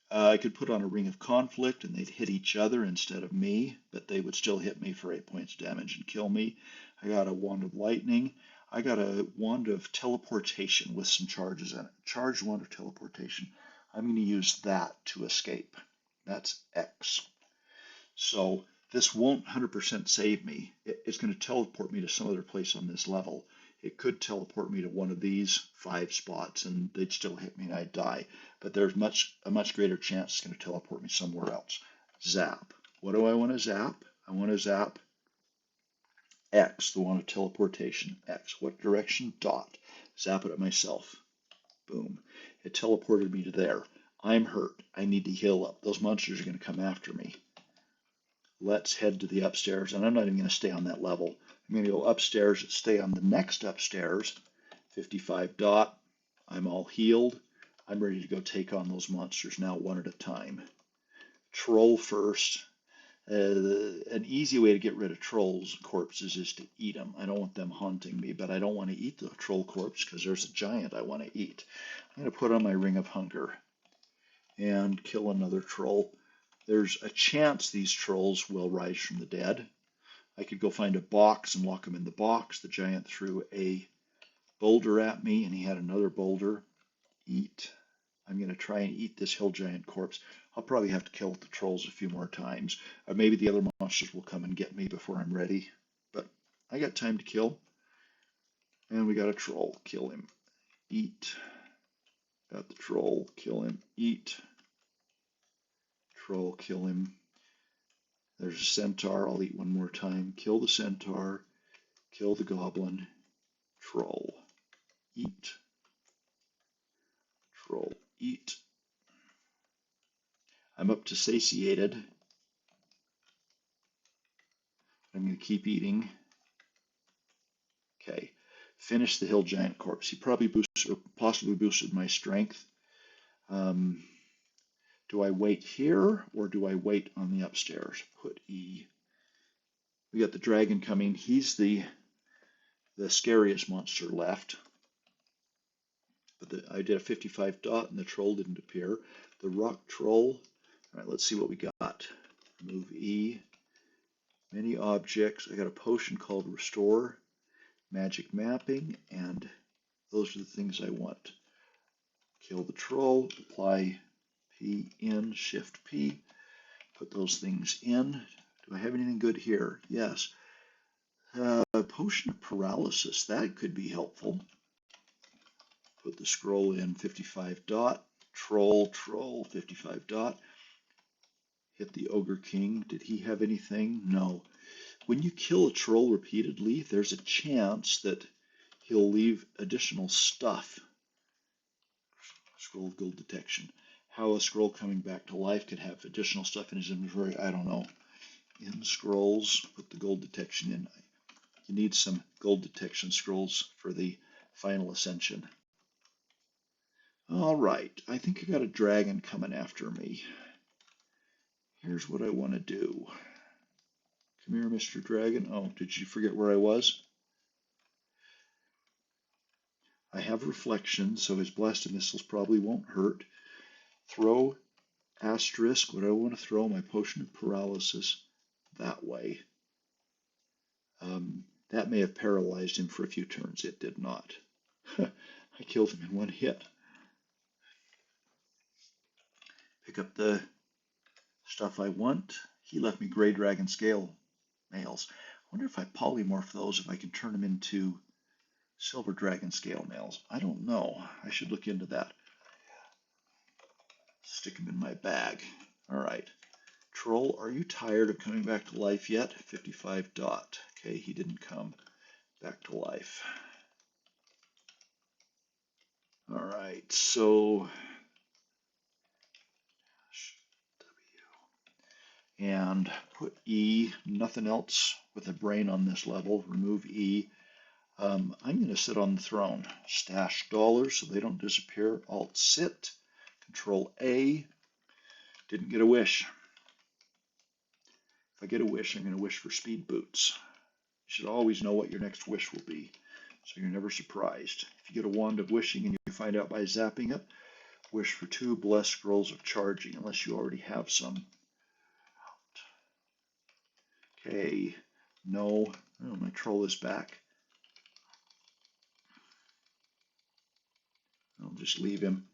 I could put on a ring of conflict and they'd hit each other instead of me, but they would still hit me for 8 points damage and kill me. I got a wand of lightning. I got a wand of teleportation with some charges in it. Charged wand of teleportation. I'm going to use that to escape. That's X. So this won't 100% save me. It's going to teleport me to some other place on this level. It could teleport me to one of these 5 spots and they'd still hit me and I'd die. But there's a much greater chance it's going to teleport me somewhere else. Zap. What do I want to zap? I want to zap X, the one of teleportation. X. What direction? Dot. Zap it at myself. Boom. It teleported me to there. I'm hurt. I need to heal up. Those monsters are going to come after me. Let's head to the upstairs, and I'm not even going to stay on that level. I'm going to go upstairs, stay on the next upstairs. 55 dot. I'm all healed. I'm ready to go take on those monsters now one at a time. Troll first. An easy way to get rid of trolls corpses is to eat them. I don't want them haunting me, but I don't want to eat the troll corpse because there's a giant I want to eat. I'm going to put on my Ring of Hunger and kill another troll. There's a chance these trolls will rise from the dead. I could go find a box and lock them in the box. The giant threw a boulder at me and he had another boulder. Eat. I'm going to try and eat this hill giant corpse. I'll probably have to kill the trolls a few more times. Or maybe the other monsters will come and get me before I'm ready. But I got time to kill. And we got a troll. Kill him. Eat. Got the troll. Kill him. Eat. Troll. Kill him. There's a centaur. I'll eat one more time. Kill the centaur. Kill the goblin. Troll. Eat. Troll. Eat. I'm up to satiated. I'm going to keep eating. Okay. Finish the hill giant corpse. He probably boosted, or possibly boosted my strength. Do I wait here or do I wait on the upstairs? Put E. We got the dragon coming. He's the scariest monster left. But I did a 55 dot and the troll didn't appear. The rock troll. All right, let's see what we got. Move E. Many objects. I got a potion called Restore, Magic Mapping, and those are the things I want. Kill the troll, apply P in, Shift P, put those things in. Do I have anything good here? Yes. Potion of Paralysis, that could be helpful. Put the scroll in, 55 dot. Troll, 55 dot. Hit the Ogre King. Did he have anything? No. When you kill a troll repeatedly, there's a chance that he'll leave additional stuff. Scroll of Gold Detection. How a scroll coming back to life could have additional stuff in his inventory, I don't know. In scrolls, put the gold detection in. You need some gold detection scrolls for the final ascension. All right, I think I got a dragon coming after me. Here's what I want to do. Come here, Mr. Dragon. Oh, did you forget where I was? I have reflection, so his blasted missiles probably won't hurt. Throw asterisk. What do I want to throw? My potion of paralysis that way. That may have paralyzed him for a few turns. It did not. I killed him in one hit. Pick up the stuff I want. He left me gray dragon scale nails. I wonder if I polymorph those, if I can turn them into silver dragon scale nails. I don't know. I should look into that. Stick them in my bag. All right. Troll, are you tired of coming back to life yet? 55 dot. Okay, he didn't come back to life. All right, so W and put E, nothing else with a brain on this level. Remove E. I'm going to sit on the throne. Stash dollars so they don't disappear. Alt sit. Control A. Didn't get a wish. If I get a wish, I'm going to wish for speed boots. You should always know what your next wish will be, so you're never surprised. If you get a wand of wishing and you find out by zapping it, wish for 2 blessed scrolls of charging, unless you already have some. Okay, no. Oh, my troll is back. I'll just leave him.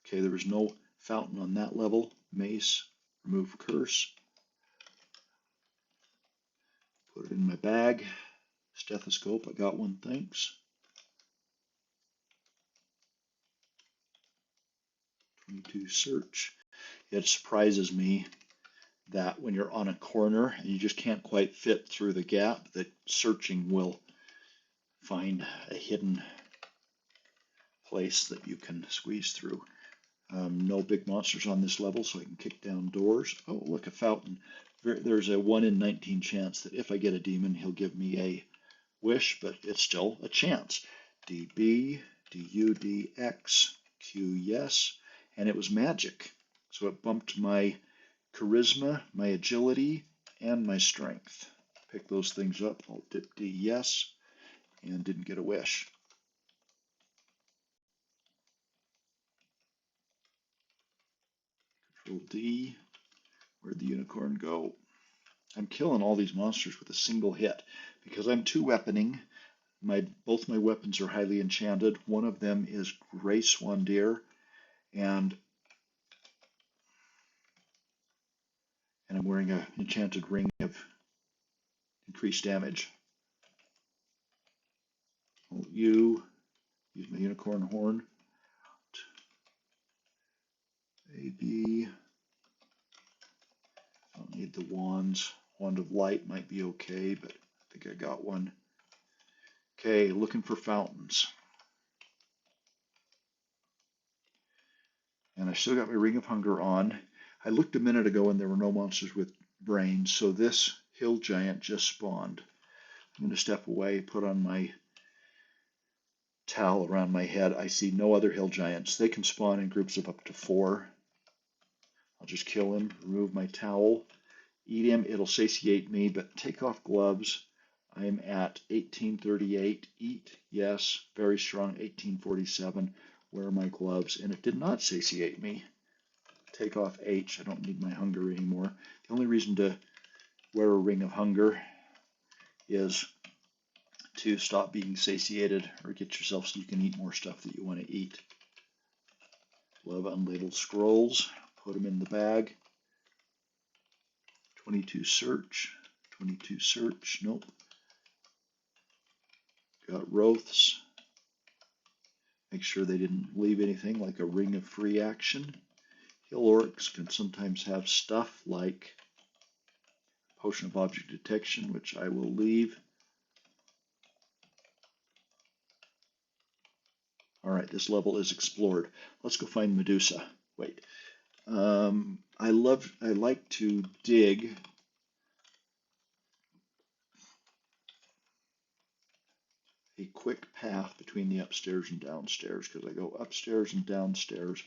Okay, there was no fountain on that level. Mace, remove curse. Put it in my bag. Stethoscope, I got one, thanks. 22 search. It surprises me that when you're on a corner and you just can't quite fit through the gap, that searching will find a hidden place that you can squeeze through. No big monsters on this level, so I can kick down doors. Oh, look, a fountain. There's a 1 in 19 chance that if I get a demon, he'll give me a wish, but it's still a chance. DB, DU, DX, Q, yes, and it was magic. So it bumped my charisma, my agility, and my strength. Pick those things up. Alt-Dip-D, yes, and didn't get a wish. Control-D, where'd the unicorn go? I'm killing all these monsters with a single hit because I'm two-weaponing. Both my weapons are highly enchanted. One of them is Gray Swan Deer, and I'm wearing an enchanted ring of increased damage. Use my unicorn horn. A, B. I don't need the wands. Wand of Light might be okay, but I think I got one. Okay, looking for fountains. And I still got my Ring of Hunger on. I looked a minute ago and there were no monsters with brains, so this hill giant just spawned. I'm going to step away, put on my towel around my head. I see no other hill giants. They can spawn in groups of up to 4. I'll just kill him, remove my towel, eat him. It'll satiate me, but take off gloves. I'm at 1838. Eat, yes, very strong. 1847. Wear my gloves, and it did not satiate me. Take off H. I don't need my hunger anymore. The only reason to wear a Ring of Hunger is to stop being satiated or get yourself so you can eat more stuff that you want to eat. Love unlabeled scrolls. Put them in the bag. 22 search. 22 search. Nope. Got Wraiths. Make sure they didn't leave anything like a Ring of Free Action. Hill Orcs can sometimes have stuff like Potion of Object Detection, which I will leave. All right, this level is explored. Let's go find Medusa. Wait. I like to dig a quick path between the upstairs and downstairs because I go upstairs and downstairs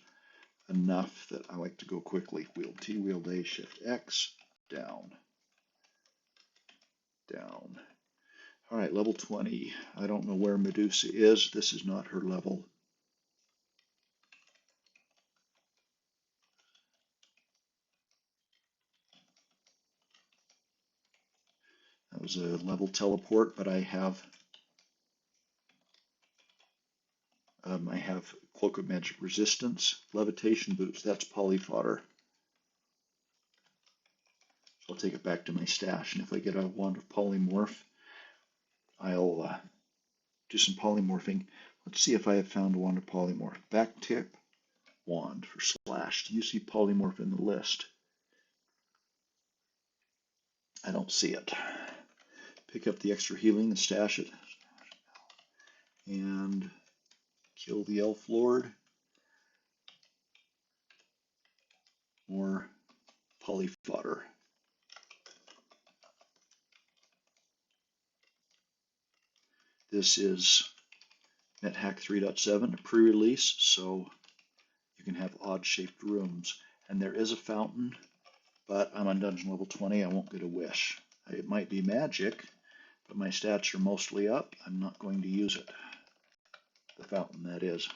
enough that I like to go quickly. Wield T, Wield A, Shift X, down, down. All right, level 20. I don't know where Medusa is. This is not her level. That was a level teleport, but I have Cloak of Magic Resistance, Levitation Boots. That's Polyfodder. So I'll take it back to my stash, and if I get a Wand of Polymorph, I'll do some polymorphing. Let's see if I have found a Wand of Polymorph. Back tip, Wand for slash. Do you see Polymorph in the list? I don't see it. Pick up the extra healing and stash it. And kill the Elf Lord. More Polyfodder. This is NetHack 3.7, a pre-release, so you can have odd-shaped rooms. And there is a fountain, but I'm on dungeon level 20. I won't get a wish. It might be magic, but my stats are mostly up. I'm not going to use it. The fountain, that is.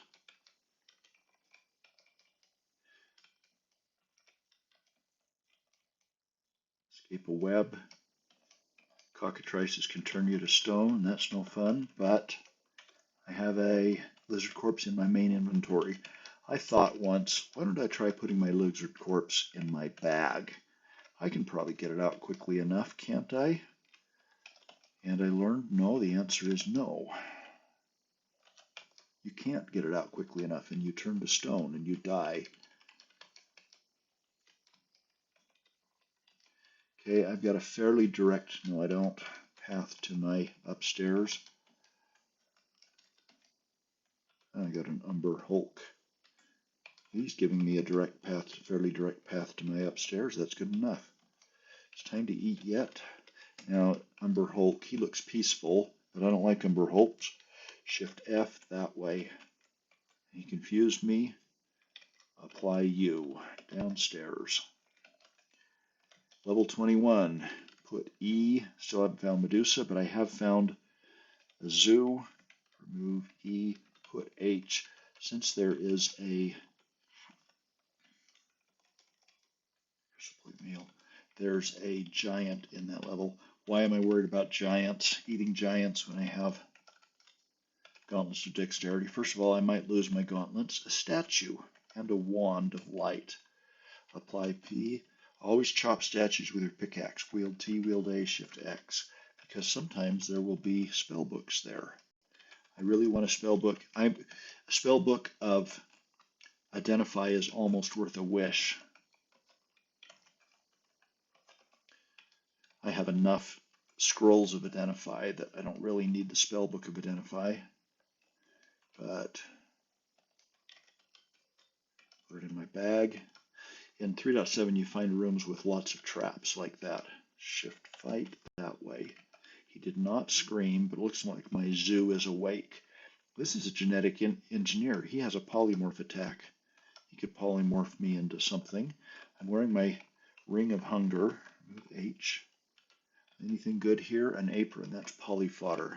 Escape a web. Cockatrices can turn you to stone, and that's no fun, but I have a lizard corpse in my main inventory. I thought once, why don't I try putting my lizard corpse in my bag? I can probably get it out quickly enough, can't I? And I learned, no, the answer is no. You can't get it out quickly enough, and you turn to stone, and you die. Okay, I've got a fairly direct, no I don't, path to my upstairs. I got an Umber Hulk. He's giving me a direct path, fairly direct path to my upstairs. That's good enough. It's time to eat yet. Now, Umber Hulk, he looks peaceful, but I don't like Umber Hulks. Shift F that way. He confused me. apply U, downstairs. Level 21, put E, still haven't found Medusa, but I have found a zoo. Remove E, put H. Since there is a meal, there's a giant in that level. Why am I worried about giants, eating giants, when I have gauntlets of dexterity? First of all, I might lose my gauntlets, a statue, and a wand of light. Apply P. Always chop statues with your pickaxe. Wield T, wield A, shift X, because sometimes there will be spell books there. I really want a spell book. A spell book of Identify is almost worth a wish. I have enough scrolls of Identify that I don't really need the spell book of Identify, but put it in my bag. In 3.7, you find rooms with lots of traps like that. Shift fight that way. He did not scream, but it looks like my zoo is awake. This is a genetic engineer. He has a polymorph attack. He could polymorph me into something. I'm wearing my ring of hunger. Move H. Anything good here? An apron. That's polyfodder.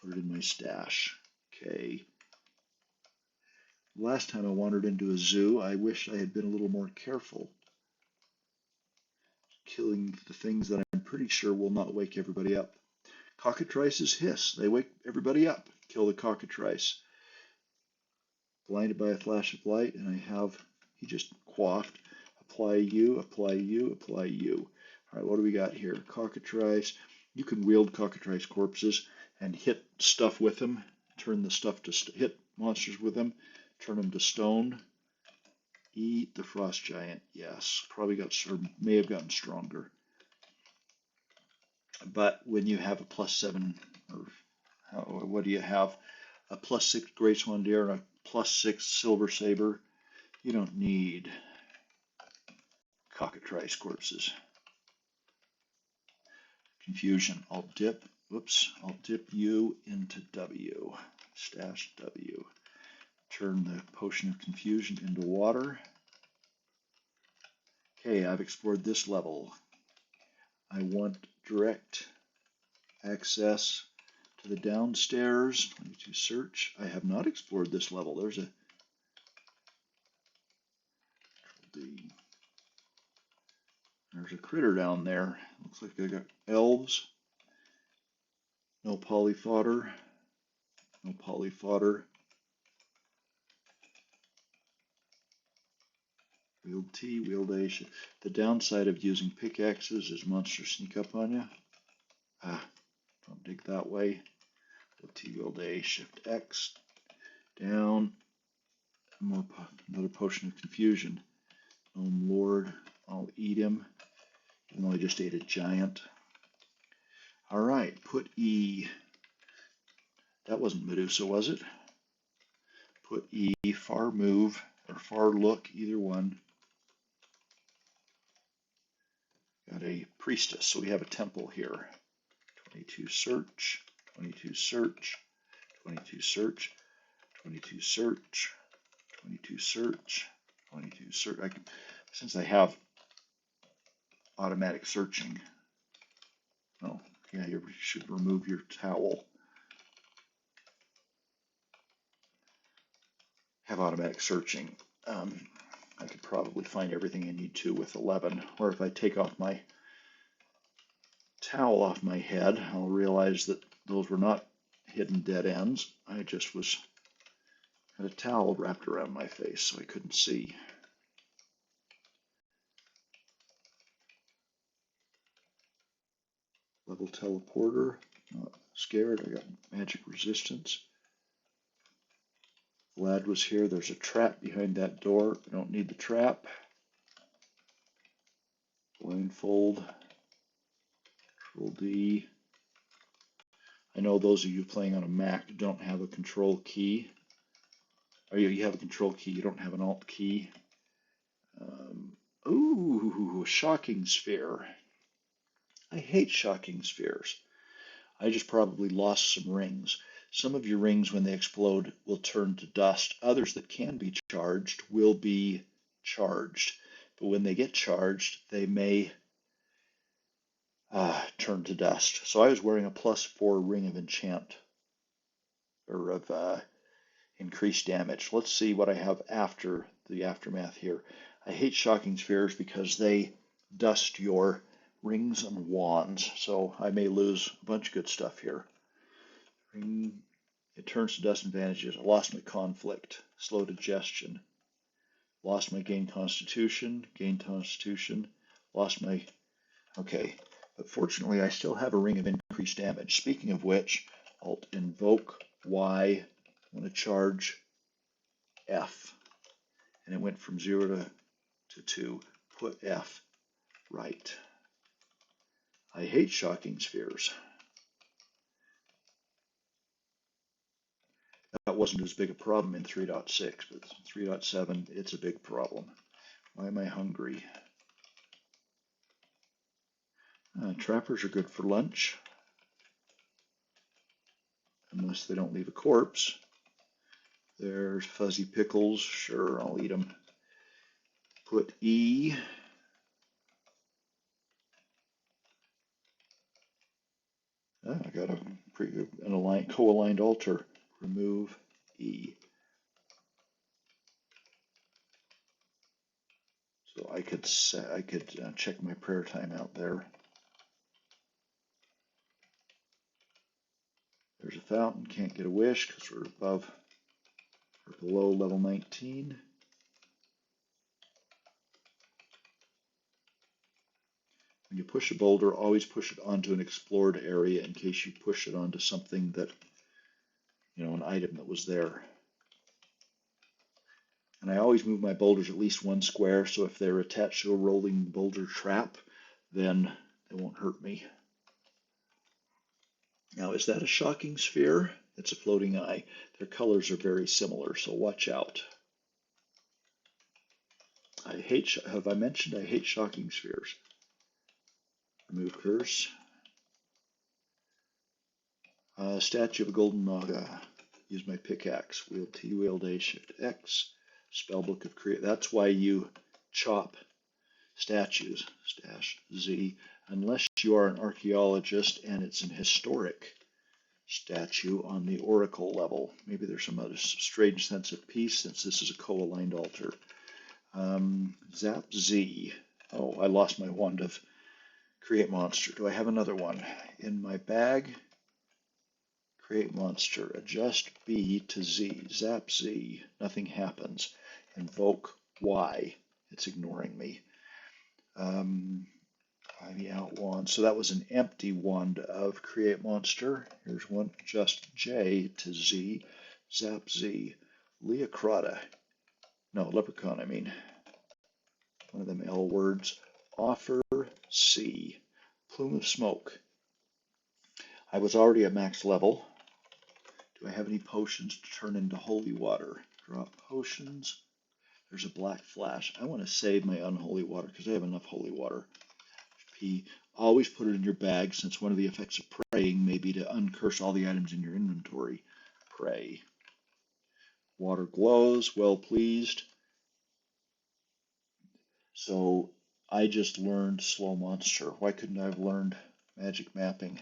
Put it in my stash. Okay. Last time I wandered into a zoo, I wish I had been a little more careful. Killing the things that I'm pretty sure will not wake everybody up. Cockatrices hiss. They wake everybody up. Kill the cockatrice. Blinded by a flash of light, and he just quaffed. Apply U, apply U, apply U. All right, what do we got here? Cockatrice. You can wield cockatrice corpses and hit stuff with them. Turn the stuff to hit monsters with them. Turn them to stone. Eat the frost giant. Yes, probably got, or may have gotten stronger. But when you have a +7, or what do you have? A +6 Great Swan Deer and a +6 Silver Saber. You don't need cockatrice corpses. Confusion. I'll dip U into W. Stash W. Turn the potion of confusion into water. Okay, I've explored this level. I want direct access to the downstairs. 22 search. I have not explored this level. There's a critter down there. Looks like they got elves. No polyfodder. No polyfodder. Wield T, wield A. The downside of using pickaxes is monsters sneak up on you. Don't dig that way. Wield T, wield A, shift X. Down. Another potion of confusion. Gnome Lord. I'll eat him, even though I just ate a giant. All right, put E. That wasn't Medusa, was it? Put E, far move, or far look, either one. Got a priestess, so we have a temple here. 22 search, 22 search, 22 search, 22 search, 22 search, 22 search. Since I have automatic searching, oh, yeah, you should remove your towel. Have automatic searching. I could probably find everything I need to with 11, or if I take off my towel off my head, I'll realize that those were not hidden dead ends. I just had a towel wrapped around my face so I couldn't see. Level teleporter, not scared, I got magic resistance. Lad was here, there's a trap behind that door, I don't need the trap. Blindfold, Control D. I know those of you playing on a Mac don't have a control key. Or you have a control key, you don't have an alt key. Ooh, shocking sphere. I hate shocking spheres. I just probably lost some rings. Some of your rings, when they explode, will turn to dust. Others that can be charged will be charged. But when they get charged, they may turn to dust. So I was wearing a +4 ring of enchant, or of increased damage. Let's see what I have after the aftermath here. I hate shocking spheres because they dust your rings and wands, so I may lose a bunch of good stuff here. It turns to dust and vanishes. I lost my conflict, slow digestion, lost my gain constitution, lost my, okay, but fortunately I still have a ring of increased damage. Speaking of which, Alt invoke Y, I'm going to charge F, and it went from 0 to 2, put F right. I hate shocking spheres. That wasn't as big a problem in 3.6, but 3.7, it's a big problem. Why am I hungry? Trappers are good for lunch, unless they don't leave a corpse. There's fuzzy pickles. Sure, I'll eat them. Put E. I got a pretty good co-aligned altar. Remove E. So I could check my prayer time out there. There's a fountain. Can't get a wish because we're above or below level 19. When you push a boulder, always push it onto an explored area in case you push it onto something that, an item that was there. And I always move my boulders at least 1 square, so if they're attached to a rolling boulder trap, then they won't hurt me. Now, is that a shocking sphere? It's a floating eye. Their colors are very similar, so watch out. Have I mentioned I hate shocking spheres? Remove curse. Statue of a Golden Naga. Use my pickaxe. Wield T, wield A, shift X. Spellbook of create. That's why you chop statues. Stash Z. Unless you are an archaeologist and it's an historic statue on the oracle level. Maybe there's some other strange sense of peace since this is a co-aligned altar. Zap Z. Oh, I lost my wand of create monster. Do I have another one in my bag? Create monster. Adjust B to Z. Zap Z. Nothing happens. Invoke Y. It's ignoring me. Ivy out wand. So that was an empty wand of create monster. Here's one. Adjust J to Z. Zap Z. Leocrata. No, leprechaun, I mean. One of them L words. Offer C. Plume of smoke. I was already at max level. Do I have any potions to turn into holy water? Drop potions. There's a black flash. I want to save my unholy water because I have enough holy water. P. Always put it in your bag since one of the effects of praying may be to uncurse all the items in your inventory. Pray. Water glows. Well pleased. So I just learned slow monster. Why couldn't I have learned magic mapping?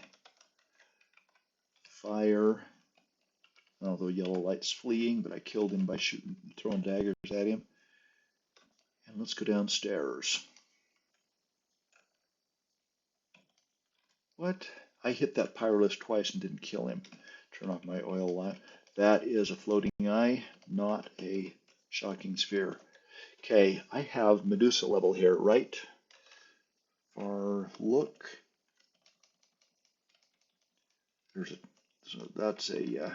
Fire. Although yellow light's fleeing, but I killed him by throwing daggers at him. And let's go downstairs. What? I hit that Pyrolist twice and didn't kill him. Turn off my oil lamp. That is a floating eye, not a shocking sphere. Okay, I have Medusa level here, right? Far look. So that's a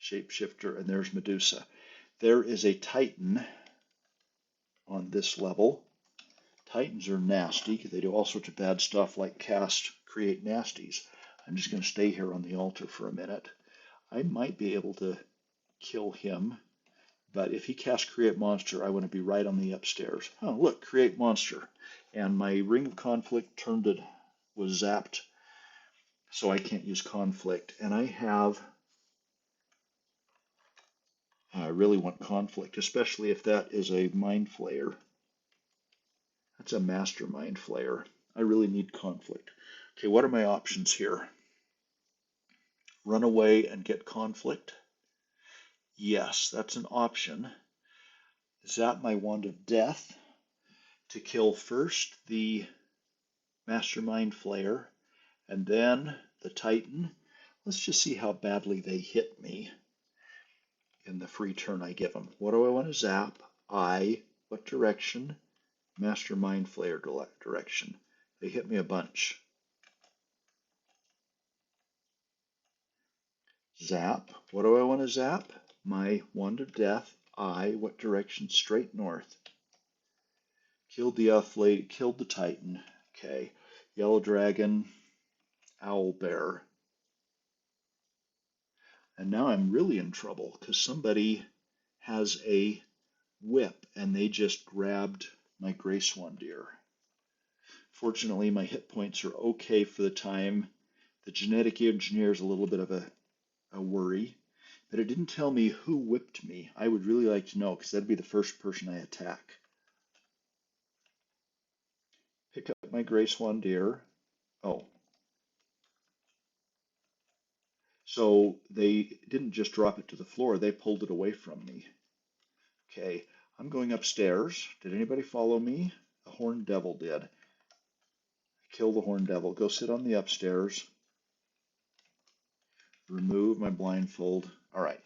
shapeshifter, and there's Medusa. There is a Titan on this level. Titans are nasty. They do all sorts of bad stuff like create nasties. I'm just going to stay here on the altar for a minute. I might be able to kill him, but if he casts create monster, I want to be right on the upstairs. Oh, look, create monster. And my ring of conflict was zapped, so I can't use conflict. And I have I really want conflict, especially if that is a mind flayer. That's a master mind flayer. I really need conflict. Okay, what are my options here? Run away and get conflict. Yes, that's an option. Zap my wand of death to kill first the mastermind flayer and then the Titan. Let's just see how badly they hit me in the free turn I give them. What do I want to zap? What direction? Mastermind flayer direction. They hit me a bunch. Zap. What do I want to zap? My wand of death. What direction? Straight north. Killed the elf lady, killed the Titan. Okay. Yellow dragon, owl bear. And now I'm really in trouble because somebody has a whip and they just grabbed my gray swan deer. Fortunately, my hit points are okay for the time. The genetic engineer is a little bit of a worry, but it didn't tell me who whipped me. I would really like to know because that'd be the first person I attack. Pick up my gray swan deer. Oh. So they didn't just drop it to the floor, they pulled it away from me. Okay, I'm going upstairs. Did anybody follow me? The horned devil did. Kill the horned devil. Go sit on the upstairs. Remove my blindfold. All right.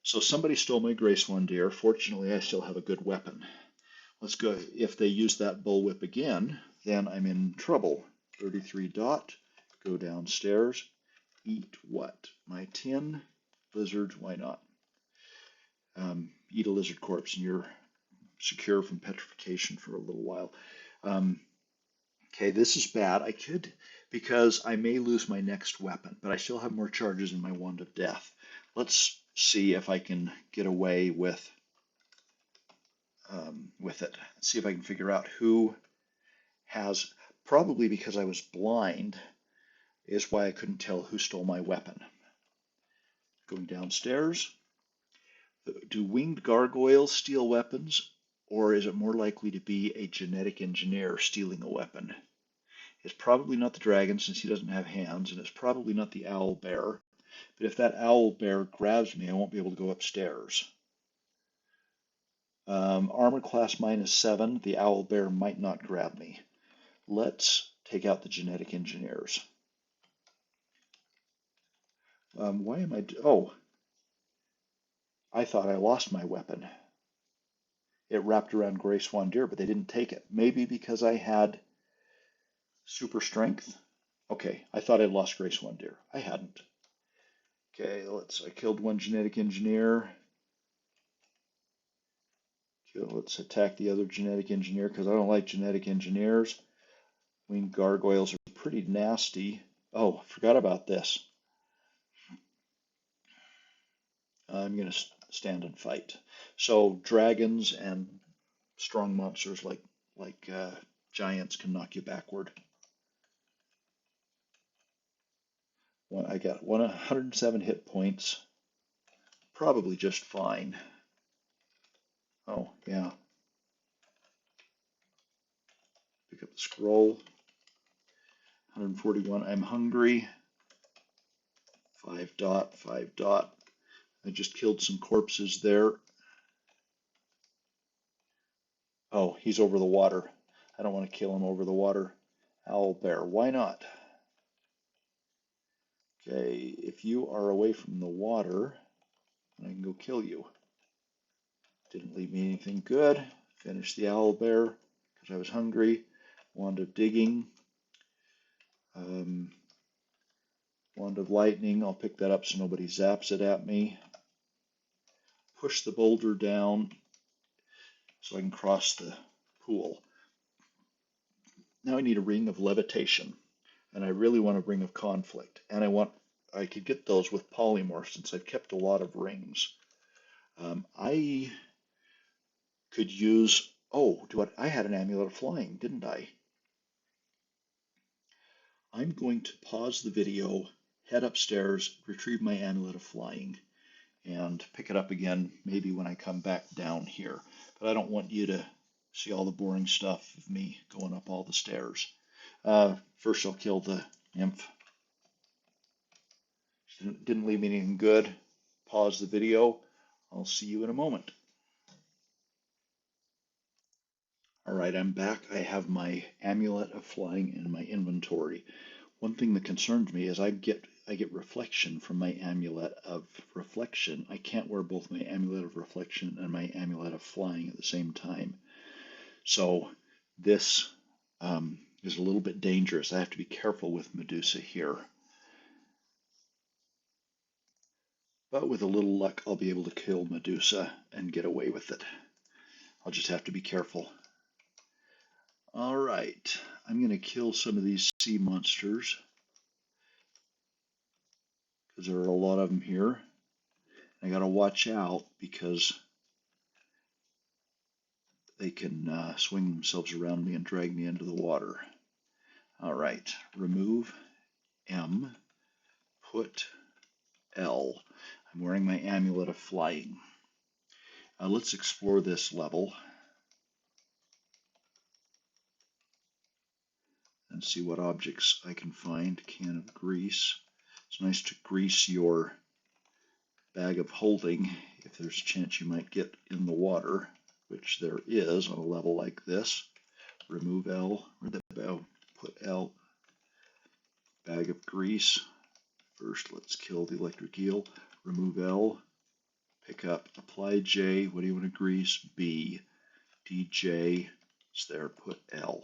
So somebody stole my gray swan deer. Fortunately, I still have a good weapon. Let's go. If they use that bullwhip again, then I'm in trouble. 33 dot. Go downstairs. Eat what? My tin. Lizards. Why not? Eat a lizard corpse and you're secure from petrification for a little while. Okay, this is bad. I could, because I may lose my next weapon, but I still have more charges in my wand of death. Let's see if I can get away with it. Let's see if I can figure out who has, probably because I was blind, is why I couldn't tell who stole my weapon. Going downstairs. Do winged gargoyles steal weapons, or is it more likely to be a genetic engineer stealing a weapon? It's probably not the dragon since he doesn't have hands, and it's probably not the owl bear. But if that owl bear grabs me, I won't be able to go upstairs. Armor class -7, the owl bear might not grab me. Let's take out the genetic engineers. Why am I... Oh, I thought I lost my weapon. It wrapped around Gray Swan Deer, but they didn't take it. Maybe because I had super strength? Okay, I thought I'd lost Gray Swan Deer. I hadn't. Okay, I killed one genetic engineer. Okay, let's attack the other genetic engineer because I don't like genetic engineers. Winged gargoyles are pretty nasty. Oh, forgot about this. I'm going to stand and fight. So dragons and strong monsters like giants can knock you backward. I got 107 hit points. Probably just fine. Oh, yeah. Pick up the scroll. 141. I'm hungry. 5 dot, 5 dot. I just killed some corpses there. Oh, he's over the water. I don't want to kill him over the water. Owl bear, why not? Okay, if you are away from the water, I can go kill you. Didn't leave me anything good. Finished the owl bear because I was hungry. Wand of digging. Wand of lightning. I'll pick that up so nobody zaps it at me. Push the boulder down so I can cross the pool. Now I need a ring of levitation, and I really want a ring of conflict. And I could get those with polymorph since I've kept a lot of rings. I could use, I had an amulet of flying, didn't I? I'm going to pause the video, head upstairs, retrieve my amulet of flying, and pick it up again maybe when I come back down here. But I don't want you to see all the boring stuff of me going up all the stairs. First I'll kill the nymph. Didn't leave me anything good. Pause the video. I'll see you in a moment. All right, I'm back. I have my amulet of flying in my inventory. One thing that concerns me is I get reflection from my amulet of reflection. I can't wear both my amulet of reflection and my amulet of flying at the same time. So this is a little bit dangerous. I have to be careful with Medusa here. But with a little luck, I'll be able to kill Medusa and get away with it. I'll just have to be careful. All right, I'm going to kill some of these sea monsters because there are a lot of them here. I got to watch out because they can swing themselves around me and drag me into the water. All right, remove M, put L. I'm wearing my amulet of flying. Let's explore this level and see what objects I can find. Can of grease. It's nice to grease your bag of holding if there's a chance you might get in the water, which there is on a level like this. Remove L, or put L, bag of grease. First, let's kill the electric eel. Remove L, pick up, apply J. What do you want to grease? B. DJ, it's there, put L.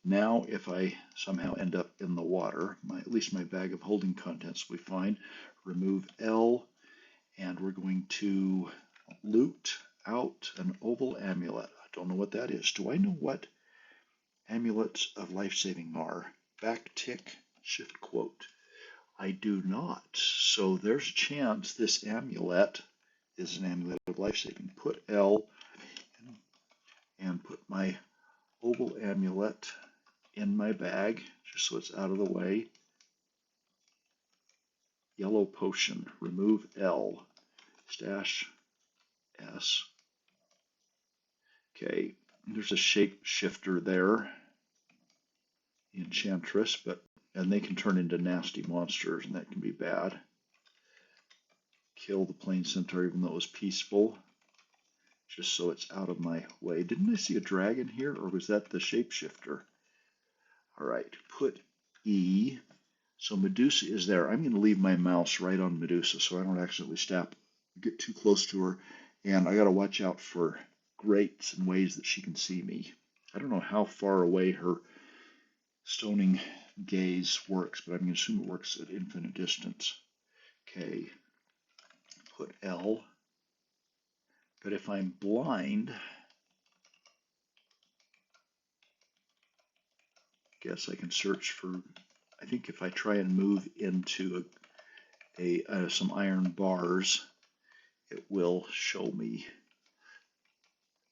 Now, if I somehow end up in the water, at least my bag of holding contents will be fine. Remove L, and we're going to loot out an oval amulet. I don't know what that is. Do I know what amulets of life-saving are? Back tick, shift quote. I do not. So there's a chance this amulet is an amulet of life-saving. Put L and put my oval amulet in my bag, just so it's out of the way. Yellow potion, remove L, stash S. Okay, there's a shape shifter there, the enchantress, and they can turn into nasty monsters, and that can be bad. Kill the plain centaur even though it was peaceful, just so it's out of my way. Didn't I see a dragon here, or was that the shapeshifter? All right, put E. So Medusa is there. I'm going to leave my mouse right on Medusa so I don't accidentally get too close to her. And I got to watch out for grates and ways that she can see me. I don't know how far away her stoning gaze works, but I'm going to assume it works at infinite distance. Okay, put L. But if I'm blind, I guess I can search for, I think if I try and move into some iron bars, it will show me.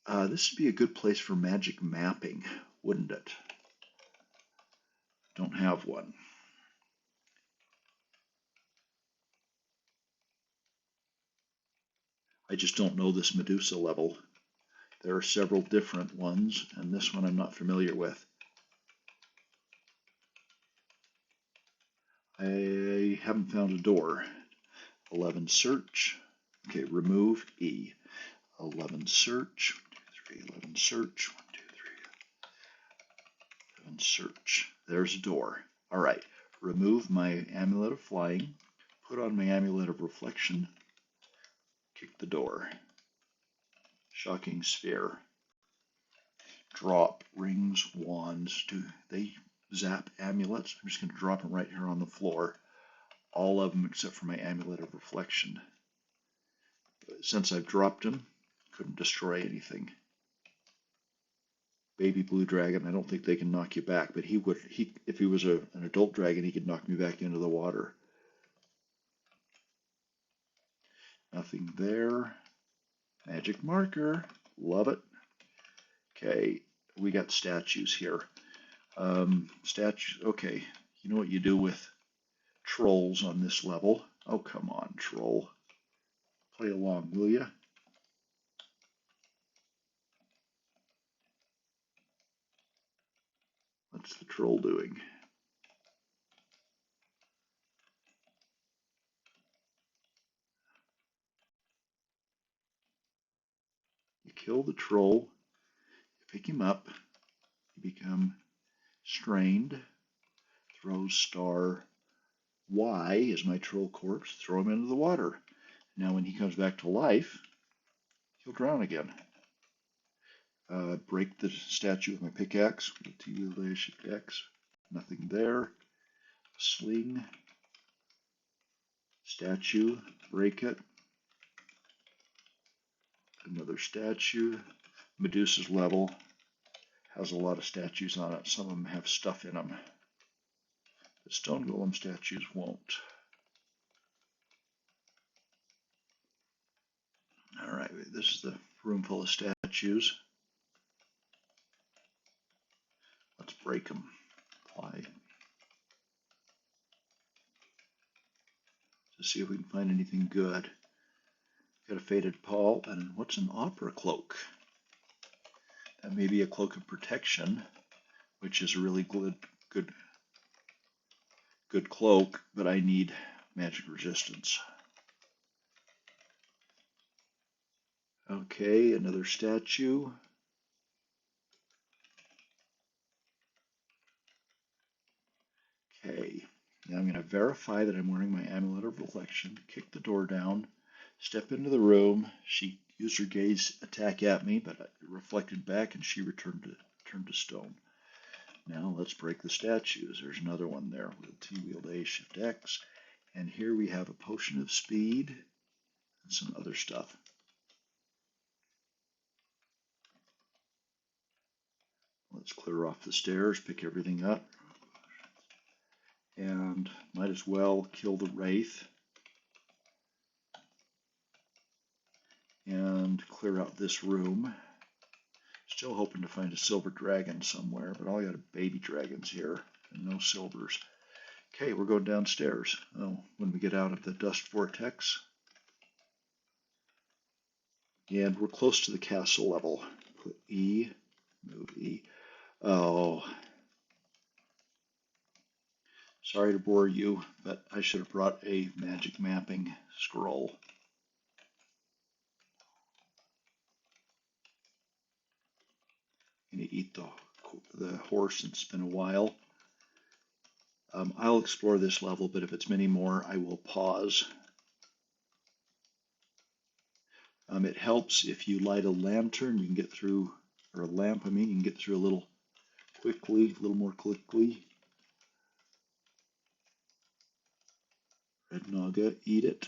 This would be a good place for magic mapping, wouldn't it? Don't have one. I just don't know this Medusa level. There are several different ones, and this one I'm not familiar with. I haven't found a door. 11 search. Okay, remove E. 11 search. 1, 2, 3, 11 search. 1, 2, 3. 11 search. There's a door. All right. Remove my amulet of flying. Put on my amulet of reflection. Kick the door. Shocking sphere. Drop rings, wands. Do they zap amulets? I'm just going to drop them right here on the floor. All of them except for my amulet of reflection. Since I've dropped him, couldn't destroy anything. Baby blue dragon, I don't think they can knock you back, but if he was an adult dragon, he could knock me back into the water. Nothing there. Magic marker, love it. Okay, we got statues here. Statues, okay, you know what you do with trolls on this level. Oh, come on, troll. Play along, will you? What's the troll doing? You kill the troll, you pick him up, you become strained, throw star Y is my troll corpse, throw him into the water. Now when he comes back to life, he'll drown again. Break the statue with my pickaxe, with T-wheel shift X, nothing there. Sling, statue, break it. Another statue. Medusa's level has a lot of statues on it. Some of them have stuff in them. The stone golem statues won't. All right, this is the room full of statues. Let's break them. Apply. To see if we can find anything good. Got a faded pall, and what's an opera cloak? That may be a cloak of protection, which is a really good cloak, but I need magic resistance. Okay, another statue. Okay, now I'm going to verify that I'm wearing my amulet of reflection, kick the door down, step into the room. She used her gaze attack at me, but I reflected back and she turned to stone. Now let's break the statues. There's another one there with T-wheel A, Shift X. And here we have a potion of speed and some other stuff. Let's clear off the stairs, pick everything up. And might as well kill the wraith. And clear out this room. Still hoping to find a silver dragon somewhere, but all I got are baby dragons here and no silvers. Okay, we're going downstairs. Oh, when we get out of the dust vortex. And we're close to the castle level. Put E, move E. Oh, sorry to bore you, but I should have brought a magic mapping scroll. I'm gonna eat the horse. It's been a while. I'll explore this level, but if it's many more, I will pause. It helps if you light a lantern, you can get through, or a lamp, I mean, you can get through a little more quickly. Red Naga, eat it.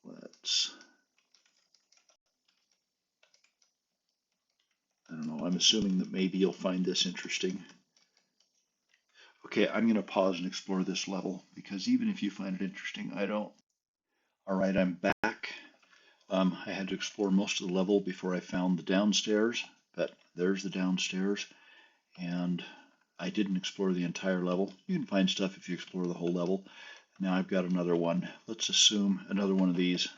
I don't know, I'm assuming that maybe you'll find this interesting. Okay, I'm going to pause and explore this level, because even if you find it interesting, I don't. All right, I'm back. I had to explore most of the level before I found the downstairs, but there's the downstairs, and I didn't explore the entire level. You can find stuff if you explore the whole level. Now I've got another one. Let's assume another one of these.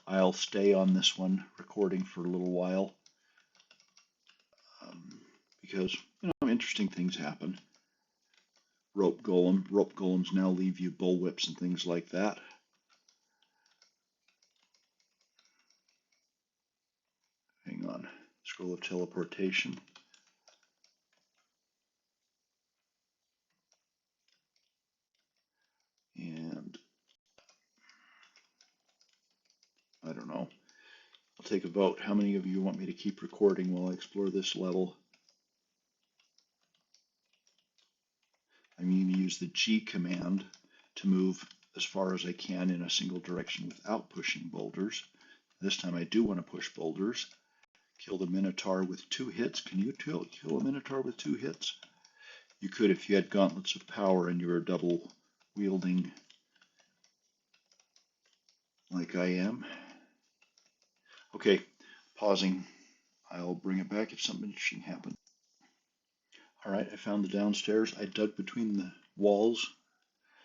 I'll stay on this one recording for a little while because interesting things happen. Rope golems now leave you bullwhips and things like that. Hang on, scroll of teleportation. And I don't know. I'll take a vote. How many of you want me to keep recording while I explore this level? I'm going to use the G command to move as far as I can in a single direction without pushing boulders. This time I do want to push boulders. Kill the Minotaur with 2 hits. Can you kill a Minotaur with 2 hits? You could if you had gauntlets of power and you were double wielding like I am. Okay, pausing. I'll bring it back if something interesting happens. All right, I found the downstairs. I dug between the walls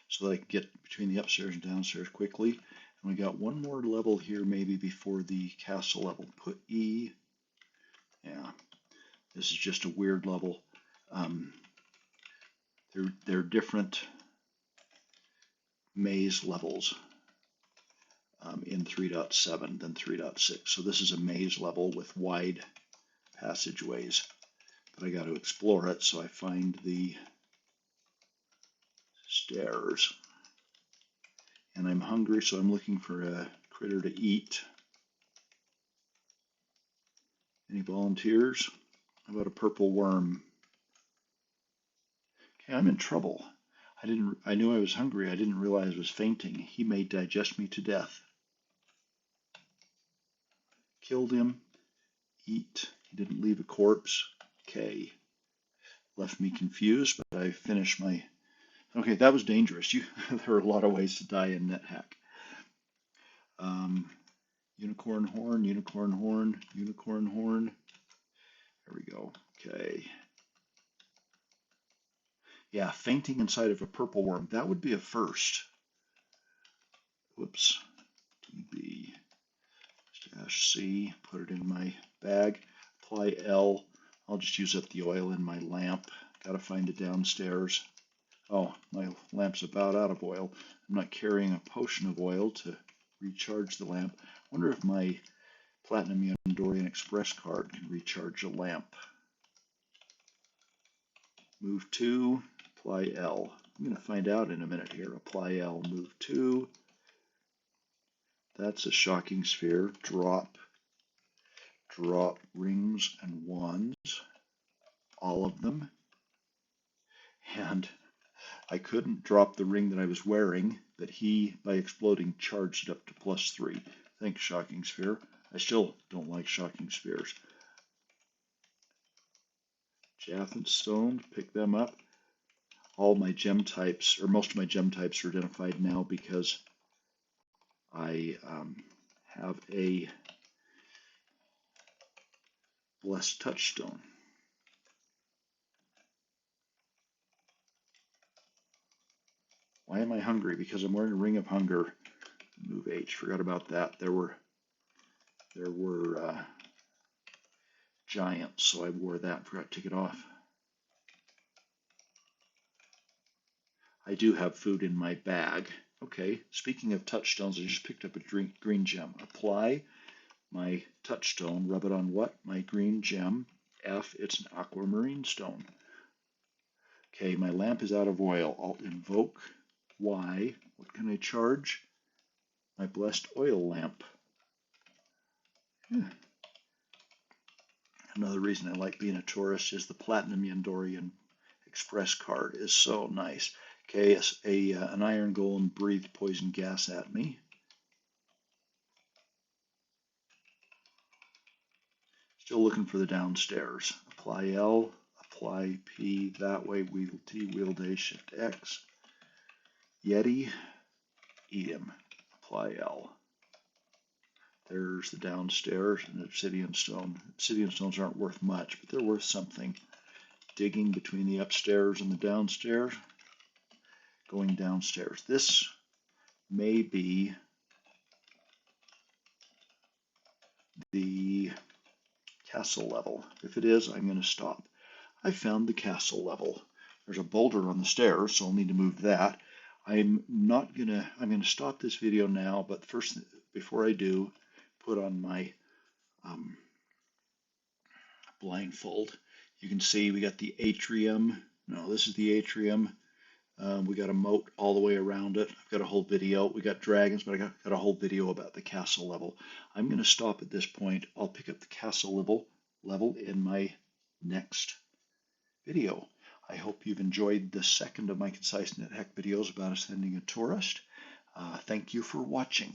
so that I could get between the upstairs and downstairs quickly. And we got one more level here maybe before the castle level. Put E. Yeah, this is just a weird level. They're different maze levels in 3.7 than 3.6. So this is a maze level with wide passageways. But I got to explore it, so I find the stairs. And I'm hungry, so I'm looking for a critter to eat. Any volunteers? How about a purple worm? Okay, I'm in trouble. I knew I was hungry. I didn't realize I was fainting. He may digest me to death. Killed him. Eat. He didn't leave a corpse. Okay. Left me confused, but I finished my... Okay, that was dangerous. There are a lot of ways to die in NetHack. Unicorn horn, unicorn horn, unicorn horn. There we go. Okay. Yeah, fainting inside of a purple worm. That would be a first. Whoops. DB. -C. Put it in my bag. Apply L. I'll just use up the oil in my lamp. Gotta find it downstairs. Oh, my lamp's about out of oil. I'm not carrying a potion of oil to recharge the lamp. I wonder if my Platinum Yandorian Express card can recharge a lamp. Move 2, apply L. I'm going to find out in a minute here. Apply L, move 2. That's a shocking sphere. Drop rings and wands. All of them. And I couldn't drop the ring that I was wearing, but he, by exploding, charged it up to +3. Thanks, shocking sphere. I still don't like shocking spheres. Jathan stone, pick them up. All my gem types, or most of my gem types, are identified now because I have a blessed touchstone. Why am I hungry? Because I'm wearing a ring of hunger. Move H. Forgot about that. There were giants, so I wore that. Forgot to take it off. I do have food in my bag. Okay, speaking of touchstones, I just picked up a green gem. Apply my touchstone, rub it on what? My green gem. F, it's an aquamarine stone. Okay, my lamp is out of oil. I'll invoke Y. What can I charge? My blessed oil lamp. Another reason I like being a tourist is the Platinum Yandorian Express card is so nice. Okay, an iron golem breathed poison gas at me. Still looking for the downstairs. Apply L, apply P, that way, wield T, wield A, shift X. Yeti, eat him. Apply L. There's the downstairs and obsidian stone. Obsidian stones aren't worth much, but they're worth something. Digging between the upstairs and the downstairs. Going downstairs. This may be the castle level. If it is, I'm going to stop. I found the castle level. There's a boulder on the stairs, so I'll need to move that. I'm going to stop this video now, but first, before I do, put on my blindfold. You can see we got the atrium. No, this is the atrium. We got a moat all the way around it. I've got a whole video. We got dragons, but I got a whole video about the castle level. I'm going to stop at this point. I'll pick up the castle level in my next video. I hope you've enjoyed the second of my Concise Nethack videos about ascending a tourist. Thank you for watching.